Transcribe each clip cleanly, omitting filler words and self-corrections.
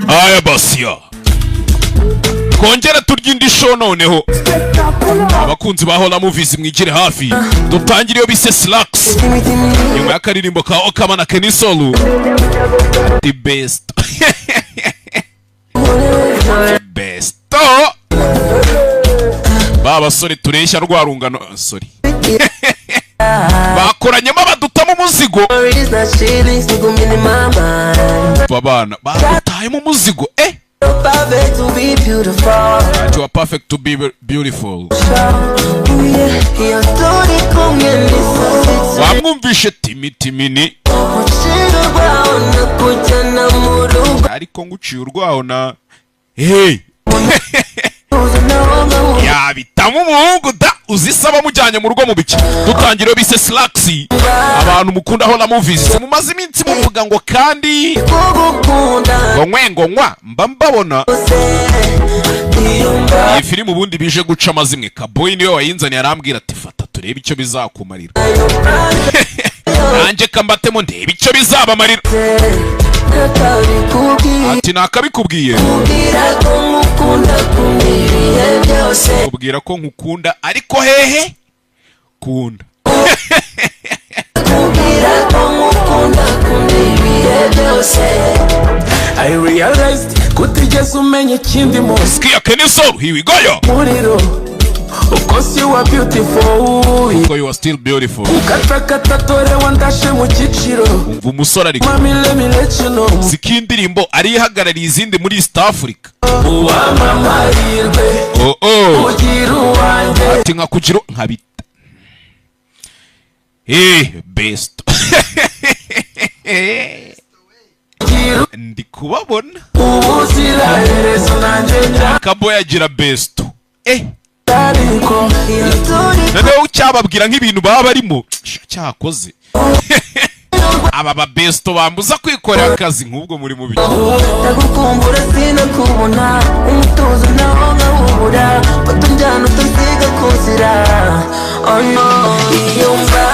aya basiya kongera turya indi show noneho abakunzi bahola movies mwigire hafi dutangire yo bise Slacks nyuma y'akaririmbo ka Okama na Kenny Solo the best best baba sore tureshya rwarungano sorry bakoranyemo badutamo umuzigo babana badutayemo umuzigo perfect to be beautiful. You are perfect to be beautiful. Wamwumvishe timitimini ariko nguciye urwaho na hey yabitamu umuhungu da uzisaba mujyanye mu rugo mu biki dutangire bise Slacks abantu mukunda hola movies mumaze iminsi muvuga ngo kandi ngo nkwa mba mbabona iyi filime ubundi bije guca amazimwe Kaboyi niyo wayinzaniye arambwira ati fata turebe icyo bizakumarira nanjye kambatemo ndebe icyo bizabamarira ati nakabikubwiye ubwira ko nkukunda ariko hehe kunda I realized kutigeze umenya ikindi mu Skia Kenny Solo here we go yo of course you are beautiful because you are still beautiful katakata tore wandashe mu kiciro umva umusore ariko mami let me let you know sikindirimbo ari ihagarariye izindi muri East Africa uwamamarirwe ugira uwanjye ati nkakugira nkabita best ndi kubabona ubuziraherezo nanjye Kaboyi agira best noneho ucyababwira nk'ibintu baba barimo cyakoze aba ba best bambuza kwikorera akazi nk'ubwo muri mu biki ndagukumbura sinakubona umutuzo naho nkawubura batunjyana utansiga kuzira oh no iyo mfite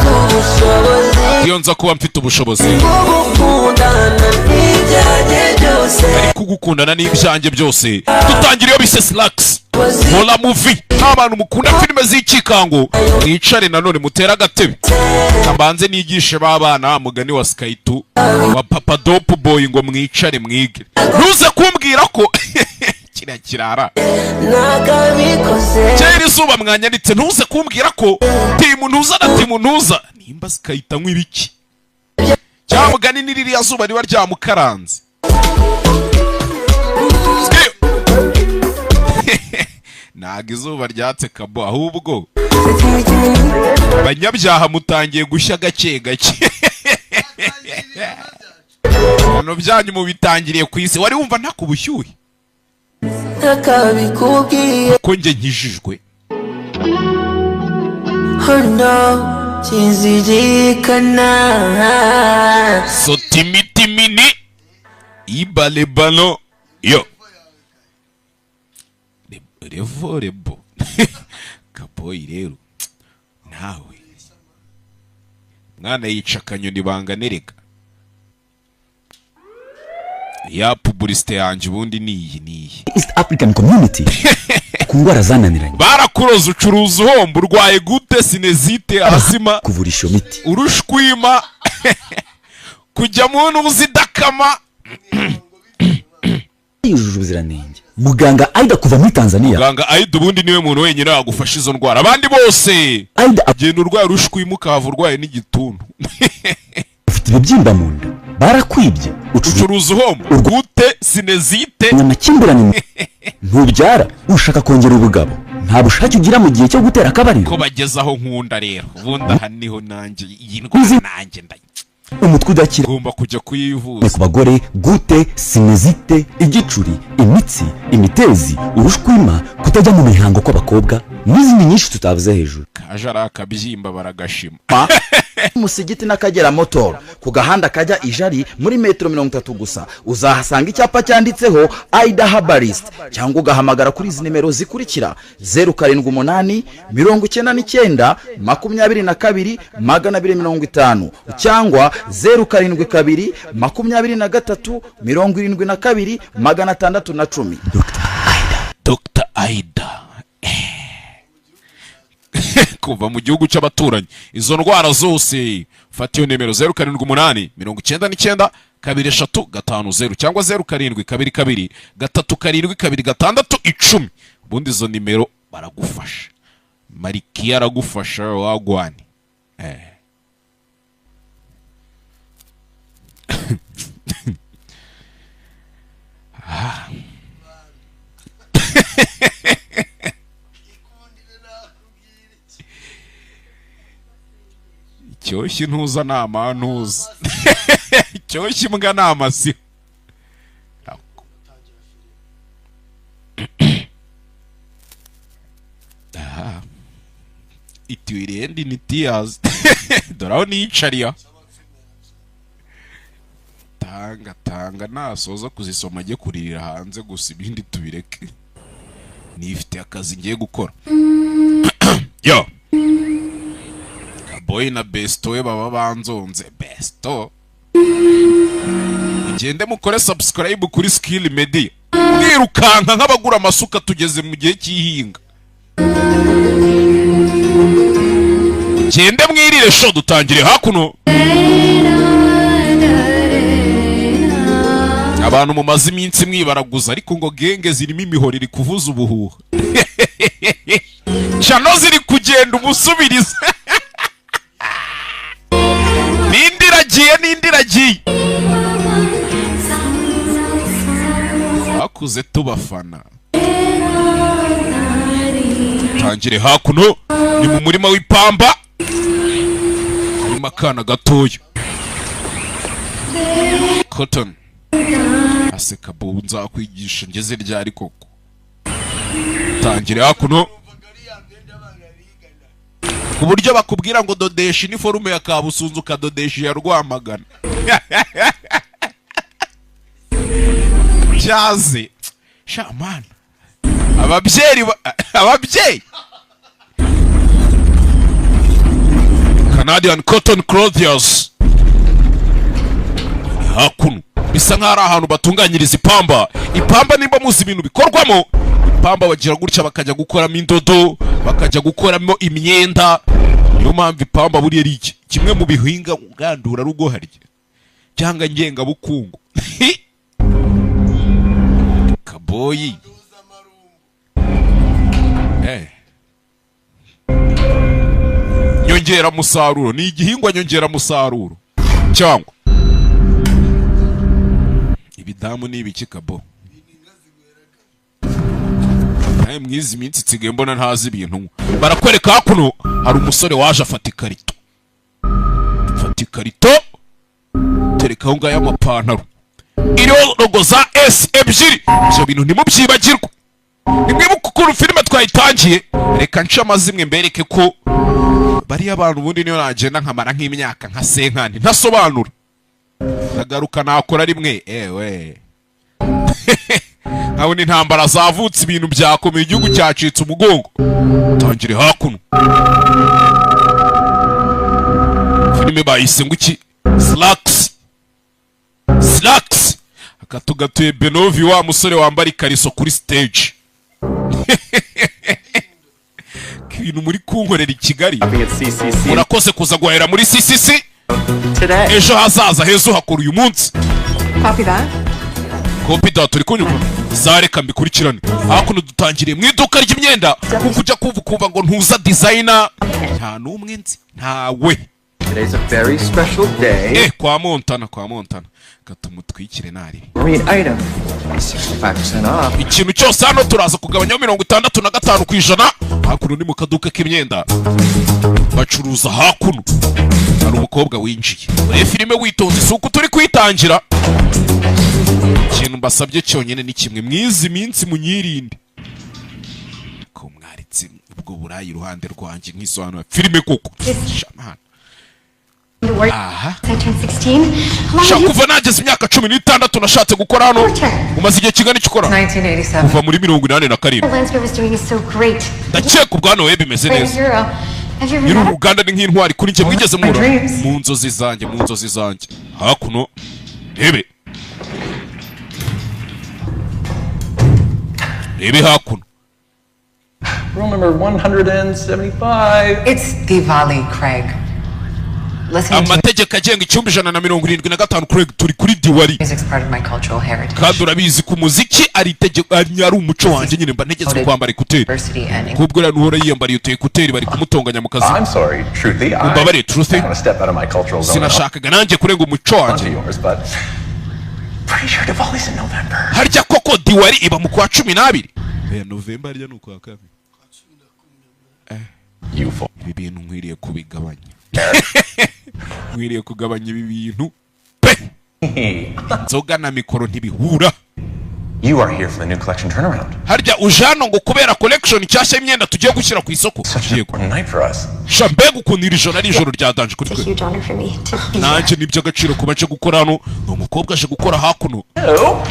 ubushobozi iyo nza kuba mfite ubushobozi kugukundana n'ibyanjye byose ariko kugukundana n'ibyanjye byose dutangire iyo bise Slacks hola movie abantu mukunda filime z'ikikango mwicare nanone mutera agatebe kambanze nigishe babana mugani wa Skytu wa Papa Dope Boy ngo mwicare mwige ntuze kumbwira ko kirara nakabikoze cyari izuba mwanyanditse ntuze kumbwira ko timu ntuza na timu ntuza nimba Skyta nk'ibiki cyamugani niririya zuba riba ryamukaranze ntago izuba ryatse Kabo ahubwo banyabyaha mutangiye gushya gake gake hano byanyu mubitangiriye ku isi wari wumva nta kubushyuhe nakabikubwiye ko njye nkijijwe hano kizirikana so timitimini ibalebano yo revorebo Kaboyi rero nawe mwana yica akanyoni banganereka ya publicité yanjye ubundi niyi East African Community kungwara zananiranye barakuroza ucuruza uhomba urwaye gute sinezite asima kuvurisha miti urushwima kujya mu n'uzidakama yujuje ubuziranenge muganga Aida kuva muri Tanzania muganga Aida ubundi niwe muntu wenyine wagufasha izo ndwara abandi bose Aida agenda urwaye urushwima ukava urwaye n'igituntu ufite ibibyimba mu nda barakwibye ucuruza uhomba gute sinezite amakimbirane ntubyara ushaka kongera ubugabo nta bushake ugira mu gihe cyo gutera akabariro ko bagezaho nkunda rero ubundi aha niho nanjye iyi ndwara nanjye umutwe udakira ugomba kujya kuyivuza ku bagore gute sinezite igicuri imitsi imitezi urushwima kutajya mu mihango kw'abakobwa n'izindi nyinshi tutavuze hejuru. kaje ari akabyimba baragashima. Musigiti n'Akagera Motor ku gahanda kajya Ijari muri metero 30 gusa uzahasanga icyapa cyanditseho Aida Herbalist, cyangwa ugahamagara kuri izi nimero zikurikira 078 99 22 250 cyangwa 072 23 72 610. Dr. Aida kuva mu gihugu cy'abaturanyi. Izo ndwara zose fata iyo nimero 078 99 2350 cyangwa 0722 372 ubundi izo nimero baragufasha. Marikia aragufasha wagwani. Cyoshye ntuza nama ntuza. Cyoshye mbwa nama si. Ituirendi ni tears. Doraho nicariya. Tanga nasoza kuzisoma ajye kuririra hanze gusa ibindi tubireke. Nifite akazi ngiye gukora. Yo. Boy na Besto we baba banzonze. Besto ugende mukore subscribe kuri Skill Media. Mwirukanka nk'abagura amasuka tugeze mu gihe cy'ihinga. Ugende mwirire show dutangire hakuno. Abantu mu mazi iminsi mwibaraguza ariko ngo genge zirimo imihoro iri kuvuza ubuhuha. Chano ziri kugenda umusubiriza. Nindiragiye bakuze tubafana. Tangire hakuno ni mu murima w'ipamba harimo akana gatoya Cotton aseka bunza kwigisha ngeze ryari koko. Tangire hakuno ku buryo bakubwira ngo dodesha iniforume ya Kabusunzu kadodesha ya Rwamagana. Cyaze shaman ababyeyi Canadian Cotton Clothiers hakuno bisa nk'ari ahantu batunganyiriza ipamba nimba muzi ibintu bikorwamo ipamba bagira gutya bakajya gukoramo indodo bakajya gukoramo imyenda. Niyo mpamvu ipamba buriya ari kimwe mu bihinga ugandura rugo harya cyangwa ngenga bukungu. Kaboyi nyongera musaruro ni igihingwa nyongera musaruro cyangwa ibidamu ni ibiki kabo. Mwizi minsi tsigaye mbona ntazi ibintu. Barakwereka hakuno hari umusore waje afata ikarito tereka aho ngayo amapantaro iriho logo za S ebyiri. Ibyo bintu ntimubyibagirwa. Nimwibuka ukuntu filime twayitangiye. Reka nce amazimwe mbereke ko bari abantu ubundi niyo nagenda nkamara nk'imyaka nka senkani ntasobanura. Ndagaruka nakora rimwe aho ni ntambara zavutse ibintu byakomeye igihugu cyacitse umugongo. Tangire hakuno filime bayise ngo iki Slacks akatugatuye Benovi wa musore wambara ikariso kuri stage. Ibintu muri kunkorera i Kigali urakoze kuza guhera muri CCC ejo hazaza hezo hakora uyu munsi. Copy that turi kunyumva zareka mbikurikirane hakuno dutangiriye mu iduka ry'imyenda kuko ujya kuvuga ngo ntuza designer nta numwe nzi ntawe. Today's a very special day. Kwa Montana katumutwikire nari Marine item 65% off. Ikintu cyose hano turaza kugabanya 65% hakuno ni mu kaduka k'imyenda bacuruza hakuno. Hari umukobwa winjiye muri filime witonze suko turi kwitangira. Ikintu mbasabye cyonyine ni kimwe mwizi minsi munyirinde ko mwari ndetse ubwo burayi iruhande rwanjye nk'isobanura filime koko shamana aha kuva nageze imyaka 16 nashatse gukora hano umaze igihe kingana ikikora 1987. kuva muri 87 ndakeka ubwana we bimeze neza nyiri uruganda ni nk'intwari kuri njye mwigeze mura mu nzozi zanjye hakuno rebe hakuno Room number 175. It's Diwali, Craig. Listen to amategeko agenga 175 Craig turi kuri Diwali music's part of my cultural heritage. kandi urabizi ku muziki ari itegeko ari umuco wanjye nyine mba ntegetswe kwambara ekuteri Diversity and kubwo rero uhora yiyambariye utu ekuteri bari kumutonganya mu kazi I'm sorry, Truthy. Umbabare, Truthy. I want to step out of my cultural zone. sinashakaga nanjye kurenga umuco Onto wanjye yours, but pretty sure Diwali's in November. harya koko Diwali iba mu kwa 12 November harya nuko akaba You fool. ibi bintu nkwiriye kubigabanya nkwiriye kugabanya ibi bintu pe nzoga na mikoro ntibihura You are here for the new collection turnaround. harya ujano ngo kubera collection cyashya imyenda tugiye gushyira ku isoko Such an important night for us. shambega ukuntu iri joro ari ijoro ryadanje kuri twe Huge honor for me to be nanjye n'iby'agaciro kuba aje gukora hano ni umukobwa aje gukora hakuno Hello.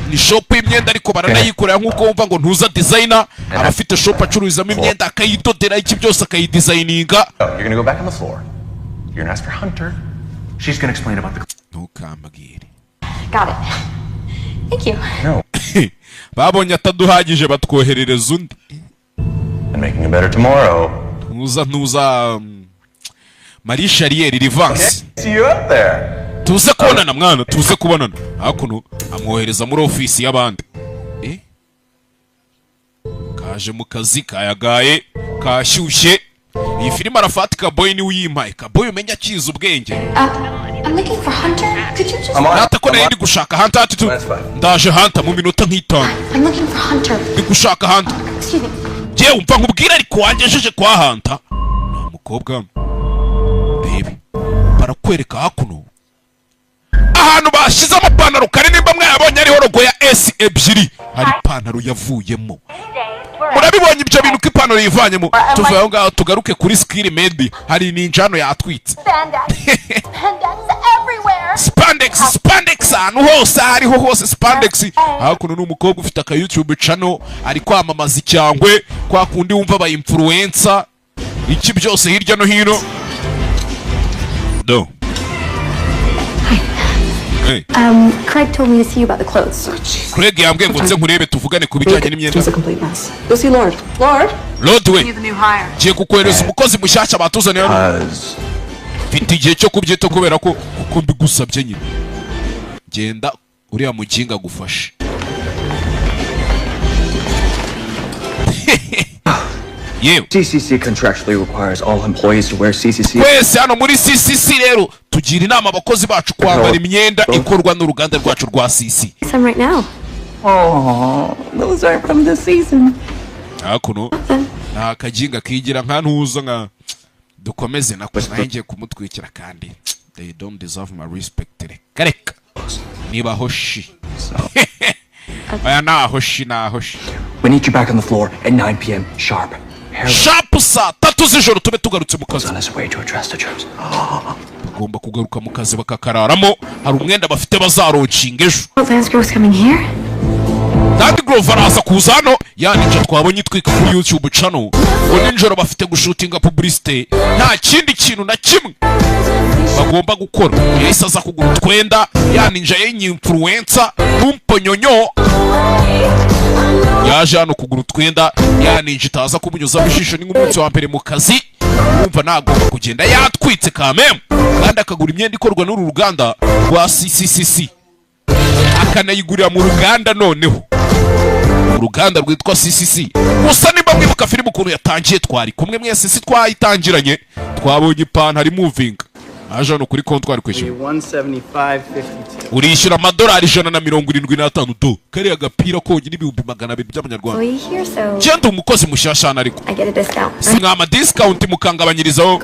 ni shop y'imyenda ariko baranayikorera nk'uko wumva ngo ntuza designer abafite shop acururizamo imyenda akayidodera iki byose akayidesigninga Oh, you're gonna go back on the floor. You're gonna ask for Hunter. She's gonna explain about the. ntukambwire Got it. Thank you. No. babonye ataduhagije batwoherereza undi And making a better tomorrow. ntuza Marie Charrière Rivance See you out there. tuze kubonana mwana tuze kubonana hakuno amwohereza muri ofisi y'abandi kaje mu kazi kayagaye kashyushye iyi filime arafatika boy ni uyimpaye kaboy umenya akiza ubwenge I'm looking for Hunter. Could you just? I'm on. nata ko nari ndi gushaka Hunter ati tu That's fine. ndaje Hunter mu minota nk'itanu I'm looking for Hunter. ndi gushaka Hunter Excuse me. je umva nkubwira ariko wangejeje kwa Hunter nta mukobwa baby barakwereka hakuno ahantu bashize amapantaro kare nimba mwayabonye ariho rogo ya S ebyiri hari ipantaro yavuyemo murabibonye ibyo bintu ko ipantaro yivanyemo tuvuye aho ngaho tugaruke kuri skill maybe hari ninjano yatwitse spandex ahantu hose hariho hose spandex hakuno n'umukobwa ufite aka YouTube channel ari kwamamaza icyangwe kwa kundi wumva aba influencer iki byose hirya no hino do hey Craig told me to see you about the clothes. Craig yambwiye ngo nze nkurebe tuvugane ku bijyanye n'imyenda a complete mess. Go see Lord. Lord we the new hire. giye kukwereza umukozi mushyashya batuzaniye hano mfite igihe cyo kubyita kubera ko kuko mbigusabye nyine genda uriya muginga gufashe yewe CCC contractually requires all employees to wear CCC. wese hano muri CCC rero tugira inama abakozi bacu kwambara imyenda ikorwa n'uruganda rwacu rwa CC Some right now. Oh, those aren't from this season. hakuno nta kaginga kigira nka ntuza nka dukomeze nako nanjye kumutwikira kandi they don't deserve my respect reka niba hoshi aya nahoshi We need you back on the floor at 9 p.m. sharp. Harold sharp saa 3 z'ijoro tube tugarutse mu kazi is on his way to address the troops. bagomba kugaruka mu kazi bakakararamo hari umwenda bafite bazaroncinga ejo Lance Grove's coming here. kandi Grove araza kuza hano yanica twabonye itwika kuri YouTube channel ngo ninjoro bafite gushutinga publicité nta kindi kintu na kimwe bagomba gukora yahise aza kugura utwenda yaninja yenye influencer n'umponyonyo yaje hano kugura utwenda yaninja itaza kumunyuza ijisho ni nk'umunsi wa mbere mu kazi wumva nagomba kugenda yatwitse kameme kandi akagura imyenda ikorwa n'uru ruganda rwa CCCC akanayigurira mu ruganda noneho uruganda rwitwa CCC gusa nimba mwibuka filime ukuntu yatangiye twari kumwe mwese si twayitangiranye twabonye ipantaro moving aje hano kuri konti twari kwishyura 175.52. urishyura amadolari 175 do kariya agapira konyine ibihumbi 200 by'amanyarwanda Employee here, so genda umukozi mushyashya ariko I get a discount. si mwama discount mukangabanyirizaho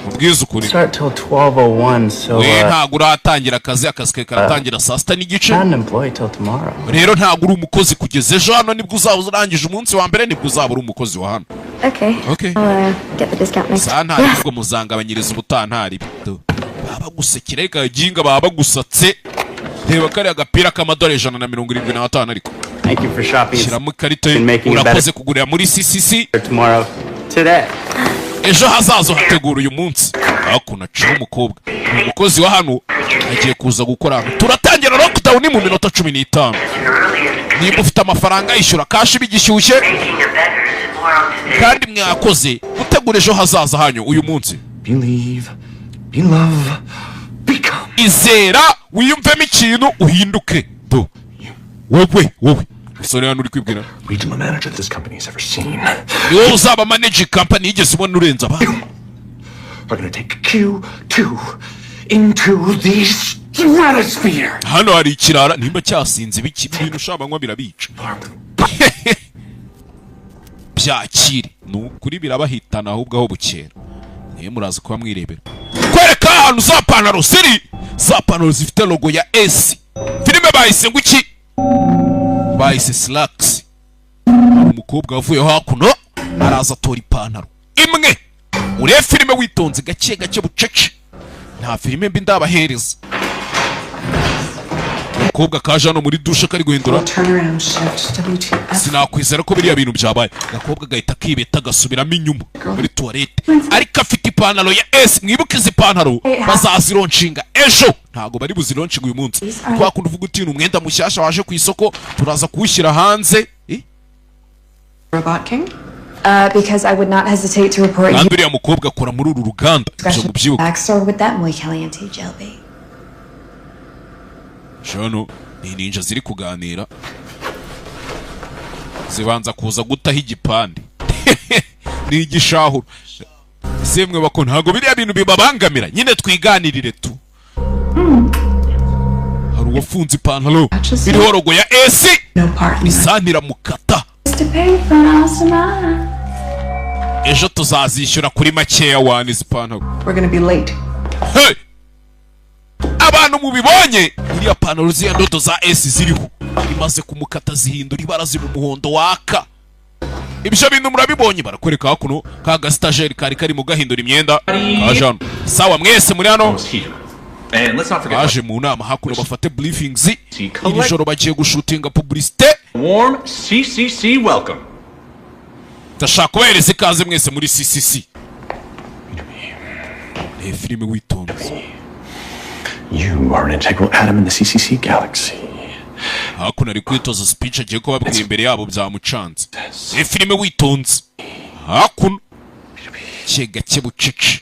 mubwiza ukuri Start till 12:01, so we ntabwo uratangira akazi ke karatangira saa sita n'igice not an employee till tomorrow. rero ntabwo uri umukozi kugeza ejo hano nibwo uzaba urangije umunsi wa mbere nibwo uzaba uri umukozi wa hano Okay. Okay. I'll get the discount next time. santari ubwo muzangabanyiriza ubutantari bito baba gusekera ikaginga baba gusatse reba kariya agapira k'amadolari 175 ariko Thank you for shopping. shyiramo ikarita Been making it urakoze better kugurira muri CCC tomorrow. Today. ejo hazaza hategura uyu munsi hakuno aciye umukobwa umukozi wa hano agiye kuza gukora hano turatangira lockdown mu minota 15 niba ufite amafaranga yishyura kashi bigishyushye kandi mwakoze gutegura ejo hazaza hanyu uyu munsi Believe, be love, become. izera wiyumvemo ikintu uhinduke do wowe sore hano uri kwibwira Regional manager this company has ever seen. ni wowe uzaba manage company yigeze ubona urenza abandi We're gonna take Q2 into the stratosphere. hano hari ikirara nimba cyasinze ibiki ibintu ushabanywa birabica byakire ni ukuri birabahitana ahubwo aho bukera niyo muraza kuba mwirebera kwereka ahantu za pantaro ziri za pantaro zifite logo ya S filime bahise ngo iki bahise Slacks umukobwa wavuye hakuno araza atora ipantaro imwe urebe filime witonze gake gake bucece nta filime mbi ndabahereza umukobwa kaje hano muri dushe kari guhindura Turnaround shift, WTF. sinakwizera ko biriya bintu byabaye agakobwa gahita kibeta gasubiramo inyuma muri tuwarete ariko afite ipantaro ya S mwibuke izi pantaro bazazironshinga ejo ntago bari buzironshinga uyu munsi twakunda uvuga uti umwenda mushyashya waje ku isoko turaza kuwushyira hanze Robot King? Because I would not hesitate to report you. kandi uriya mukobwa akora muri uru ruganda ibyo mubyibuka Backstory with that Muy Caliente Jelby. shano ni ninja ziri kuganira zibanza kuza gutaho igipande ni igishahuro semwe bako ntago biriya bintu bibabangamira nyine twiganirire tu hari uwafunze ipantaro iriho logo ya S No partner. isantira mukata To pay for an awesome ejo tuzazishyura kuri makeya wani izi pantaro We're gonna be late. hey! abantu mubibonye iriya pantaro z'iya ndodo za S ziriho imaze kumukata zihindura ibara ziri umuhondo waka ibyo bintu murabibonye barakwereka hakuno ka gastajeri kari kari mu gahindura imyenda kajano sawa mwese muri hano And let's not forget baje mu nama hakuno bafate briefings iri joro bagiye gushutinga publicité warm CCC welcome. ndashaka kubahereza ikaze mwese muri CCC filime witonze You are an integral atom in the CCC galaxy. hakuno ari kwitoza speech agiye kubabwira imbere yabo byamucanze filime witonze hakuno gake bucece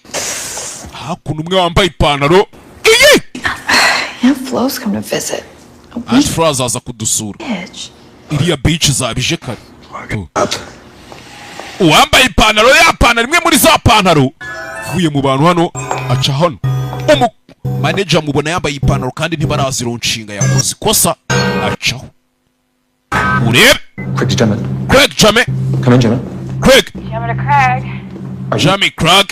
hakuno umwe wambaye ipantaro iyi Yeah, Flo's come to visit. Aunt Flo azaza kudusura iriya beach zabije kare uwambaye ipantaro ya pantaro imwe muri za pantaro uvuye mu bantu hano aca hano manager mubona yambaye ipantaro kandi ntibarazironshinga yakoze ikosa acaho urebe Craig Jame Come in, Gemma. Craig Jamie Craig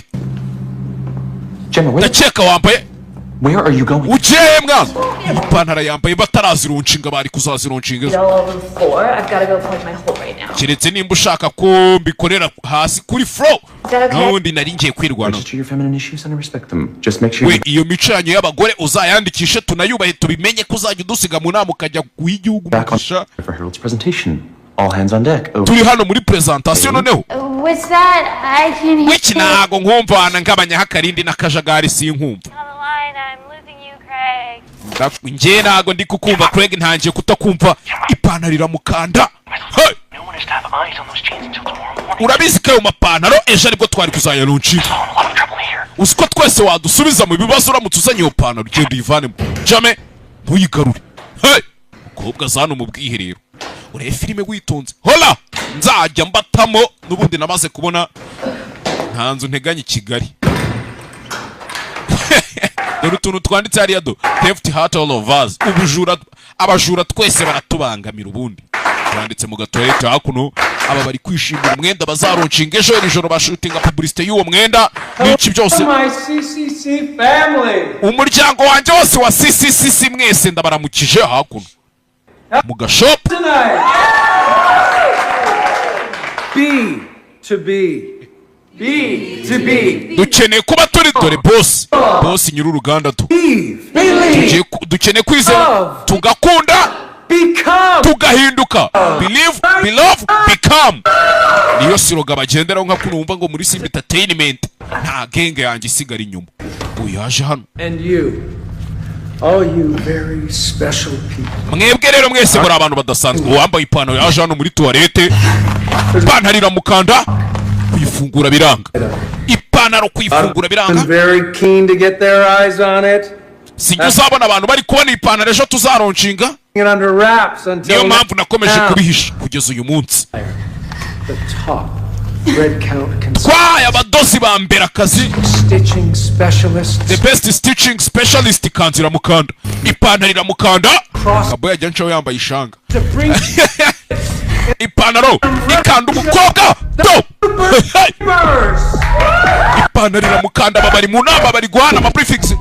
Gemma, ndakeka wambaye where are you going? ugiye mwana ipantaro yambaye batarazironshinga bari kuzazironshinga All over the floor. I've got to go plug my hole right now. keretse nimba ushaka ko mbikorera hasi kuri floor Is that okay? n'ubundi nari ngiye kwirwana Register your feminine issues and I respect them. Just make sure we iyo mico yanyu y'abagore uzayandikishe tunayubahe tubimenye ko uzajya udusiga mu nama ukajya guha igihugu back on umugisha for Harold's presentation. All hands on deck. Over. turi hano muri presentation noneho What's that? I can't hear wiki ntago nkumvana ngabanyaho akarindi n'akajagari sinkumva njye ntago ndi kukumva Craig ntangiye kutakumva ipantaro iramukanda hey! urabizi ko ayo mapantaro ejo aribwo twari kuzayaronshinga uzi ko twese wadusubiza mu bibazo uramutse uzanye iyo pantaro ugenda uyivanemo Jame ntuyigarure hey! mukobwa aza hano mu bwiherero urebe filime witonze hola nzajya mbatamo n'ubundi namaze kubona nta nzu nteganya i Kigali dore utuntu twanditse hariya do theft heart all of us ubujura abajura twese baratubangamira ubundi yanditse mu gatoilette hakuno aba bari kwishimira umwenda bazaronshinga ejo ijoro bashutinga publicité y'uwo mwenda n'iki byose umuryango wanjye wose wa CCCC mwese ndabaramukije hakuno mu gashop dukeneye kuba turi dore boss nyiri uruganda dukeneye kwizera tugakunda tugahinduka believe belove become niyo siroga bagenderaho nka kuno wumva ngo muri Simba Entertainment nta genge yanjye isigara inyuma uyu yaje hano all you very special people. Mwebwe rero mwese muri abantu badasanzwe wambaye ipantaro yaje hano muri toilette ipantaro iramukanda kuyifungura biranga ipantaro kuyifungura biranga very keen to get their eyes on it. Uzabona abantu bari kubona ipantaro ejo tuzaronshinga niyo mpamvu nakomeje kubihisha kugeza uyu munsi Why abadozi ba mbere akazi stitching specialist the best stitching specialist kanzira mukanda ipantaro iramukanda kabo yajya nshaho yambaye ishanga ipantaro ikanda umukobwa do ipantaro iramukanda babari mu nama bari guhana ama prefix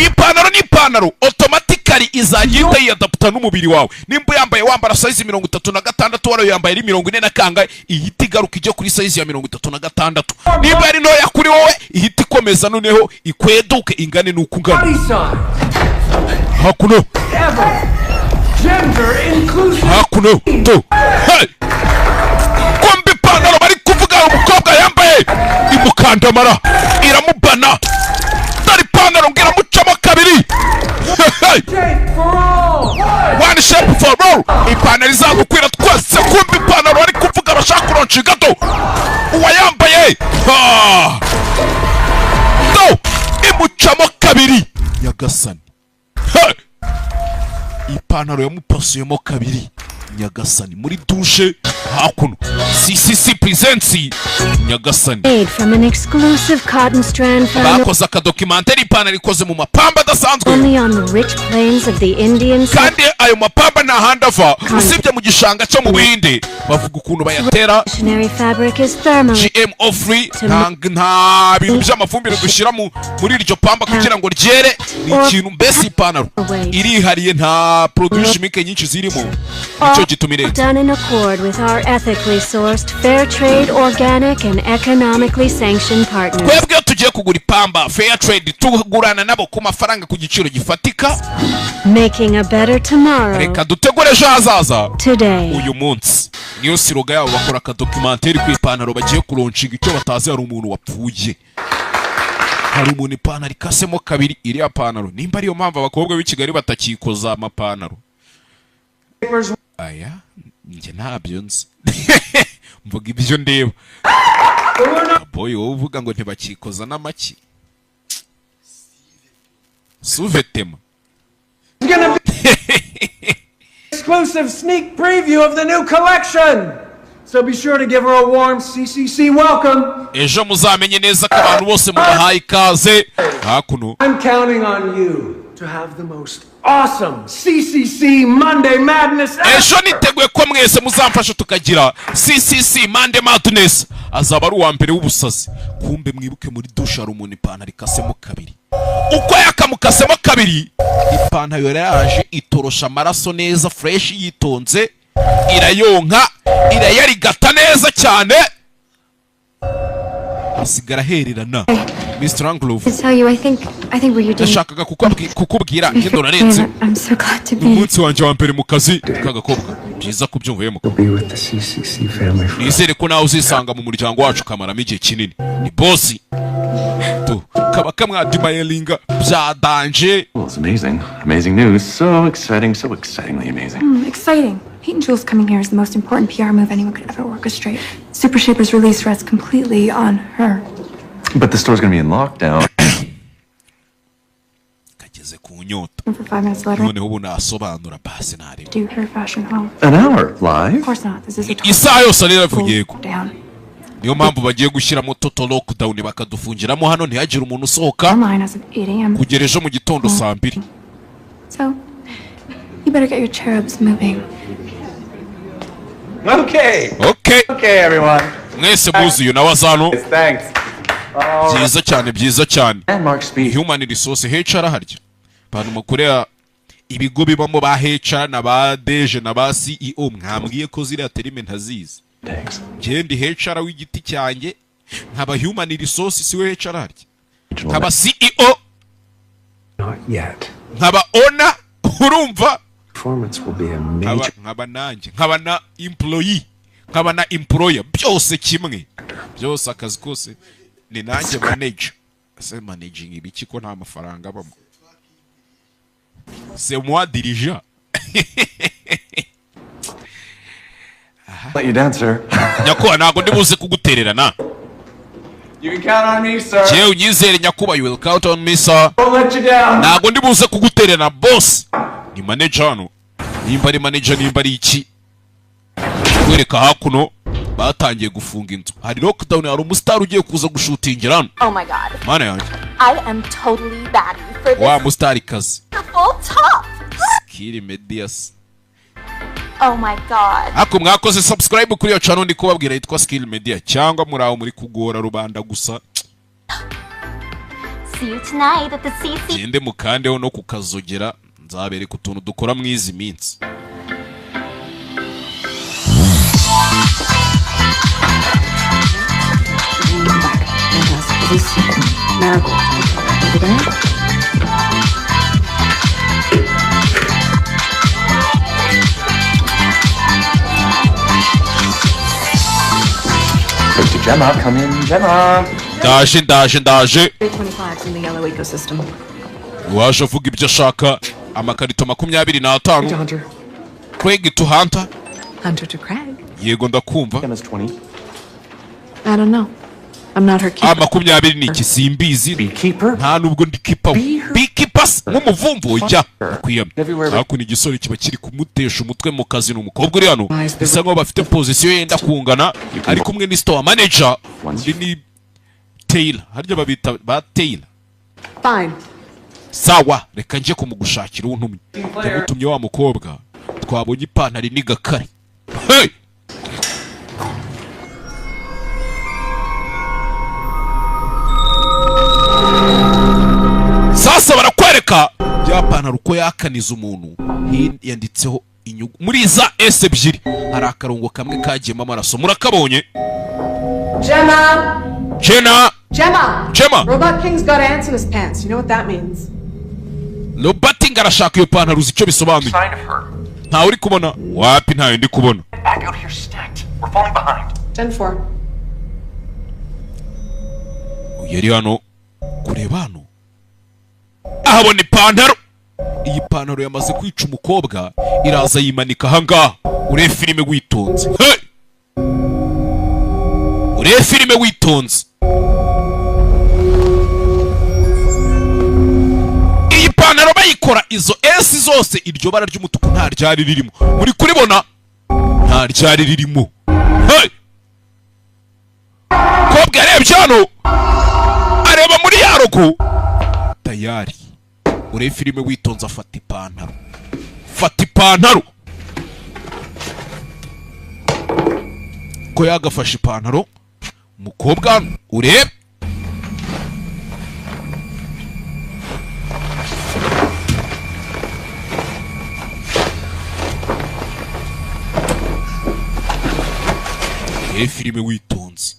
ipantaro ni ipantaro automatically izagenda yadapta n'umubiri wawe nimba yambaye wambara size 36 waro yambaye 40 kanga ihita igaruka ije kuri size ya 36 nimba ari ntoya kuri wowe ihita ikomeza noneho ikweduke ingane nuko ungana hakuno gender inclusive hakuno to hey kombi ipantaro bari kuvuga umukobwa yambaye imukandamara iramubana dari ipantaro ngira mucamo kabiri one shape for all ipantaro izagukwira twese kumbi ipantaro bari kuvuga bashaka kuronshi gato uwayambaye to imucamo kabiri Nyagasani ipantaro yamupasuyemo kabiri Nyagasani muri douche hakuno CCC presents Nyagasani made from an exclusive cotton strand found bakoze akadocumentary ipantaro ikoze mu mapamba adasanzwe only on the rich plains of the Indian kandi ayo mapamba na handava usibye mu gishanga cyo mu Buhinde bavuga ukuntu bayatera fabric is thermal GMO free nta bintu by'amafumbire dushyira muri iryo pamba kugira ngo ryere ni ikintu mbese ipantaro irihariye nta produce chimique nyinshi zirimo icyo gitumire done in accord with our ethically sourced fair trade organic and economically sanctioned partners twebwe tugiye kugura ipamba fair trade tugurana nabo ku mafaranga ku giciro gifatika making a better tomorrow reka dutegure ejo hazaza today uyu munsi niyo siroga yabo bakora akadocumentary ku ipantaro bagiye kuronshinga icyo batazi hari umuntu wapfuye hari umuntu ipantaro ikasemo kabiri iriya pantaro nimba ariyo mpamvu abakobwa b'i Kigali batakikoza amapantaro aya njye ntabyo nzi mvuga ibyo ndeba boy wowe uvuga ngo ntibakikoza n'amaki suvetema exclusive sneak preview of the new collection. So be sure to give her a warm CCC welcome. Ejo muzamenye neza ko abantu bose mubahaye ikaze hakuno. I'm counting on you to have the most awesome CCC Monday Madness. Ejo niteguye ko mwese muzamfasha tukagira CCC Monday Madness azaba ari uwa mbere w'ubusazi kumbe mwibuke muri douche hari umuntu ipantaro ikasemo kabiri uko yakamukasemo kabiri ipantaro yaje itorosha amaraso neza fresh yitonze irayonka irayarigata neza cyane asigara hererana Mr. Anglove I think what you're doing ndashakaga kukubwira ngendo narenze I'm so glad to be umunsi wanje wa mbere mu kazi kagakobwa byiza kubyumvuyemo nizere ko nawe uzisanga mu muryango wacu kamaramo igihe kinini ni bosi tu kaba kamwadimayelinga bya danje. Well, it's amazing. Amazing news. So exciting, so excitingly amazing. Exciting. Pete and Jules coming here is the most important PR move anyone could ever orchestrate. Super Shaper's release rests completely on her. But the store's gonna be in lockdown. Kageze ku nyota. And for 5 minutes later, noneho ubu nasobanura basi nari. do her fashion home. An hour live? Of course not. This is a isaha yose rero avugiyeko. down. Niyo mpamvu bagiye gushyiramo total lockdown bakadufungiramo hano ntihagire umuntu usohoka Online as of 8 a.m. kugera ejo mu gitondo saa 2. So, you better get your cherubs moving. Okay. Okay. Okay, everyone. Mwese muzi na wazano. Thanks. Byiza cyane, byiza cyane. And Mark speak. Human resource HR harya. Bantu mukorea ibigo bibamo ba HR na ba DG na ba CEO mwambwiye ko ziriya terime ntazizi. Thanks. Jendi HR w'igiti cyanjye nkaba human resource siwe HR harya. Nkaba CEO. Not yet. Nkaba owner urumva. Performance will be a major. Nkaba nanjye nkaba na employee nkaba na employer byose kimwe byose akazi kose ni nanjye manager. C'est managing ibiki ko nta mafaranga abamo. C'est moi dirigeant. Let you down, sir. Nyakuba ntago ndibuze kugutererana. You can count on me, sir. Jewe unyizere Nyakuba, you will count on me, sir. Don't let you down. Ntago ndibuze kugutererana boss. Ni manager hano. Nimba ari manager nimba ari iki. Kwereka hakuno batangiye gufunga inzu. Hari lockdown, hari umustar ugiye kuza gushutingira hano. Oh my god. Mana yanjye. I am totally batty for this. Wa mustari kazi. Full top. Skiri Medias. Oh my god. Ako mwakoze subscribe kuri yo channel ndi kubabwira yitwa Skill Media cyangwa muraho muri kugora rubanda gusa. See you tonight at the CC. Gende mukandeho no kukazogera nzabereka utuntu dukora mwizi minsi. Gemma, come in, Gemma. Ndaje. 25's in the yellow ecosystem. Waje avuga ibyo ashaka amakarito 25. Hunter. Craig to Hunter. Hunter to Craig. Yego ndakumva. Gemma's 20. I don't know. I'm not her keeper. 20 ni iki simbizi. Beekeeper? Nta nubwo ndi keeper. Beekeepers nk'umuvumvu ujya kwiyama. Ariko ni igisore kiba kiri kumutesha umutwe mu kazi n'umukobwa uri hano. Bisa nkaho bafite position yenda kungana ari kumwe ni store manager. Undi ni Taylor. Harya babita ba Taylor. Fine. Sawa, reka nje kumugushakira untumye. Yamutumye wa mukobwa. Twabonye ipantaro n'igakari. Hey! Sasa barakwereka bya pantaro uko yakaniza umuntu. Yanditseho inyugu muri za S ebyiri hari akarongo kamwe kagiyemo amaraso. Murakabonye? Gemma. Robot King's got ants in his pants. You know what that means? Robot King arashaka iyo pantaro uzi icyo bisobanuye. Nta uri kubona? Wapi ntayo ndi kubona. Back out here stacked. We're falling behind. 10-4. Yari hano kureba hano. Ahabona ipantaro. Iyi pantaro yamaze kwica umukobwa iraza yimanika hangaha. Ure filime witonze. Hey! Ure filime witonze. Iyi pantaro bayikora izo S zose iryo bara ry'umutuku nta ryari ririmo. Muri kuribona? Nta ryari ririmo. Hey! Kobwa arebye hano. Areba muri yarogo. Tayari. Ure filime witonze afata ipantaro. Fata ipantaro. Ko yagafashe ipantaro. Mukobwa urebe. Ure filime witonze.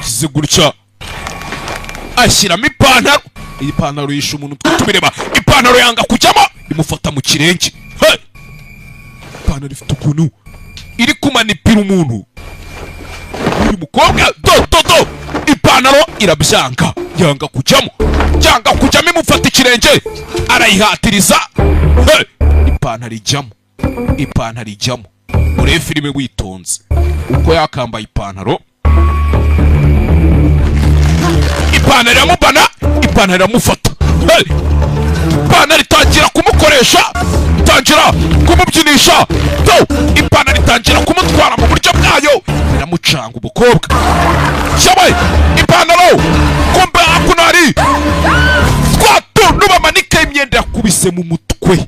Kize gutya. Ashyiramo ipantaro. Iyi pantaro yishe umuntu twitubireba. Ipantaro yanga kujyamo imufata mu kirenge. Hey! Ipantaro ifite ukuntu iri kumanipira umuntu. Uyu mukobwa do ipantaro irabyanga yanga kujyamo. Yanga kujyamo imufata ikirenge. Arayihatiriza. Hey! Ipantaro ijyamo. Ure filime witonze. Uko yakambaye ipantaro. Ipantaro yamubana. Ipantaro iramufata. Hey! Ipantaro itangira kumukoresha. Itangira kumubyinisha. Ipantaro itangira kumutwara mu buryo bwayo. Iramucanga umukobwa. Shabaye! Ipantaro! Kumbe hakunari! Twatu nubamanike imyenda yakubise mu mutwe.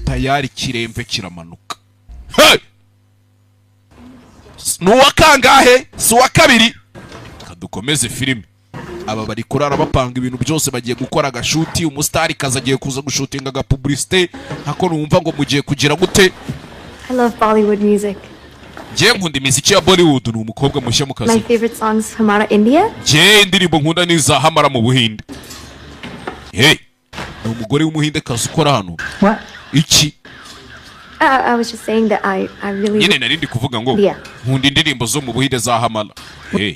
Tayari kiremve kiramanuka. nuwa kangahe si wa kabiri kadukomeze filime aba bari kurara bapanga ibintu byose bagiye gukora agashuti umusitari kazagiye kuza gushutinga aga publicité hako numva ngo mugiye kugira gute I love Bollywood music. Je nkunda imiziki ya Bollywood ni umukobwa mushya mu kazi. My favorite songs Hamara India. Je indirimbo nkunda ni za Hamara mu Buhinde. Hey, ni umugore w'umuhinde kazi ukora hano. What? Iki? I was just saying that I really. Nyine narindi kuvuga ngo nkunda indirimbo zo mu Buhinde za Hamara. Hey.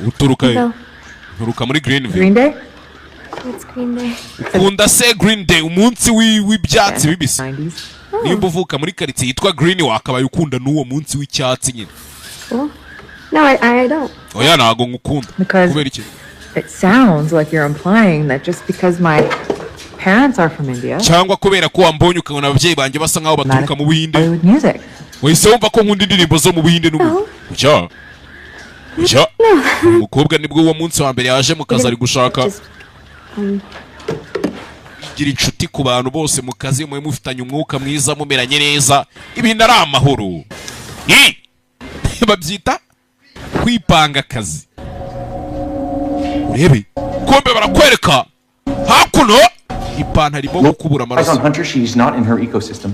Uturuka he? Uturuka muri Greenville. Green Day? It's Green Day. Kunda se Green Day umunsi w'ibyatsi bibisi. Nimba uvuka muri quartier yitwa Green wakabaye ukunda n'uwo munsi w'icyatsi nyine. No, I don't. Oya nago ngukunda. Kubera iki? It sounds like you're implying that just because my parents are from India. Cyangwa kubera ko wambonye ukabona ababyeyi banjye basa nkaho baturuka mu Buhinde. Bollywood music. Wese wumva ko nkunda indirimbo zo mu Buhinde n'ubu. Cya. Cya. Umukobwa nibwo uwo munsi wa mbere yaje mu kazi ari gushaka. Gira inshuti ku bantu bose mu kazi mwe mufitanye umwuka mwiza mumeranye neza ibintu ari amahoro. Babyita kwipanga akazi. Urebe kombe barakwereka hakuno ipantaro irimo gukubura amaraso. On Hunter, she's not in her ecosystem.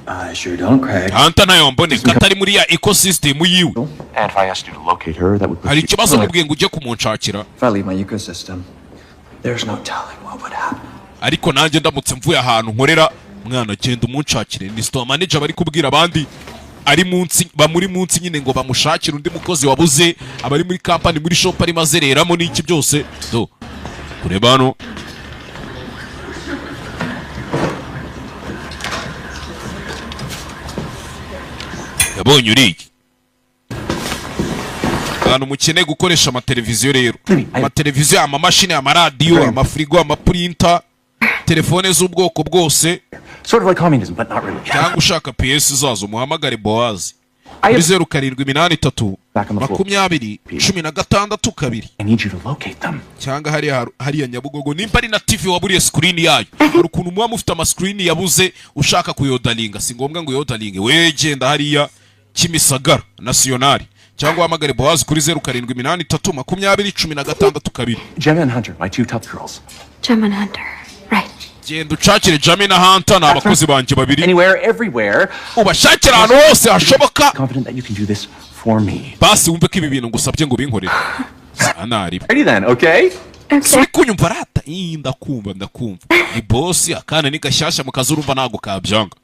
I sure don't, Craig. Hunter nayo mboneka atari muri ya ecosystem yiwe. And if I asked you to locate her, that would put hari ikibazo mubwiye ngo ujye kumunshakira. If I leave my ecosystem, there's no telling what would happen. Ariko nanjye ndamutse mvuye ahantu nkorera mwana genda umunshakire ni store manager bari kubwira abandi ari munsi bamuri munsi nyine ngo bamushakire undi mukozi wabuze abari muri company muri shop ari mazereramo n'iki byose do kureba hano yabonye uriki abantu mukene gukoresha amateleviziyo rero amateleviziyo amamashini amaradiyo amafrigo amaprinter telefone z'ubwoko bwose sort of like communism but not really. Cyangwa ushaka PS zazo muhamagare Boaz kuri 0783 20 I need you to locate them. Cyangwa hariya Nyabugogo nimba ari na TV waburiye screen yayo hari ukuntu muba mufite ama screen yabuze ushaka kuyodalinga si ngombwa ngo yodalinge wegenda hariya Kimisagara Nationali cyangwa uhamagare Boaz kuri 0783 Gemma and Hunter, my two top girls. Gemma and Hunter. Right. Genda ucakire Jamie na Hunter na abakozi banje babiri. Anywhere, everywhere. Ubashakira ahantu hose hashoboka. Confident that you can do this for me. Basi wumve ko ibi bintu ngusabye ngo binkorere. Sanari. Ready then, okay? Suri kunyumva rata. Ndakumva. Ni boss akana ni gashyashya mu kazi urumva nago kabyanga.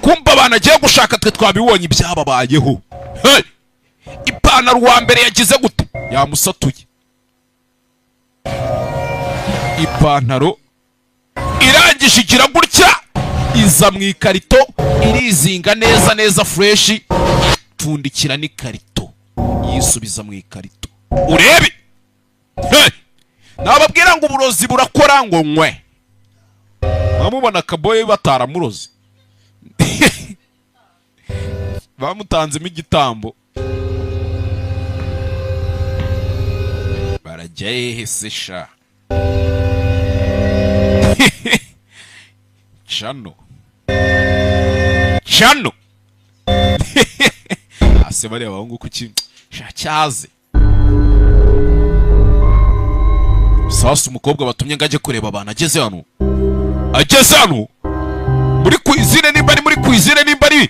Kumba banagiye gushaka twe twabibonye ibyababayeho. Hey! Ipantaro wa mbere yagize gute? Yamusatuye. Ipantaro irangije igira gutya iza mu ikarito irizinga neza fresh pfundikira n'ikarito yisubiza mu ikarito urebe nababwira ngo uburozi burakora ngo nkwe bamubona kaboye bataramurozi bamutanzemo igitambo barajya hehe se sha Chano ase bari abahungu kuki cyaze sasa umukobwa batumye ngaje kureba abantu ageze hano muri cuisine nimba ari muri cuisine nimba ari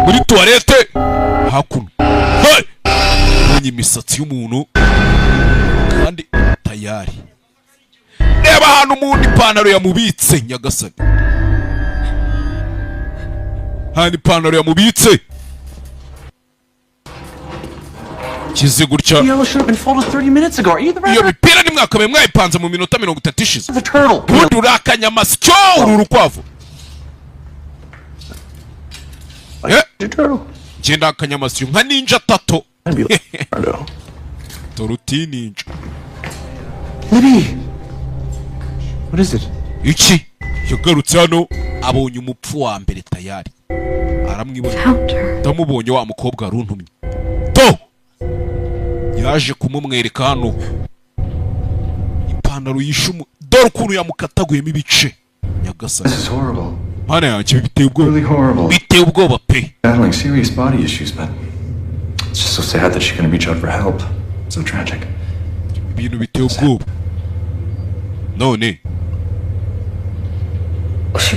muri toilette hakuno hey ni imisatsi y'umuntu kandi tayari reba hano umuntu ipantaro yamubitse nyagasani hani ipantaro yamubitse kize gutya iyo mipira ni mwakabaye mwayipanze mu minota 30 ishize ubundi urakanyamasyo uru rukwavu genda akanyamasyo nka ninja tato toruti ninja Libby, what is it? Iki yagarutse hano abonye umupfu wa mbere tayari aramwibona ndamubonye wa mukobwa runtumye to yaje kumumwereka hano ipantaro yishumu dore ukuntu yamukataguyemo ibice nyagasani Mana yanjye biteye ubwoba. Really horrible. Biteye ubwoba pe. Battling serious body issues, but it's just so sad that she couldn't reach out for help. So tragic. Ibintu biteye ubwoba. None.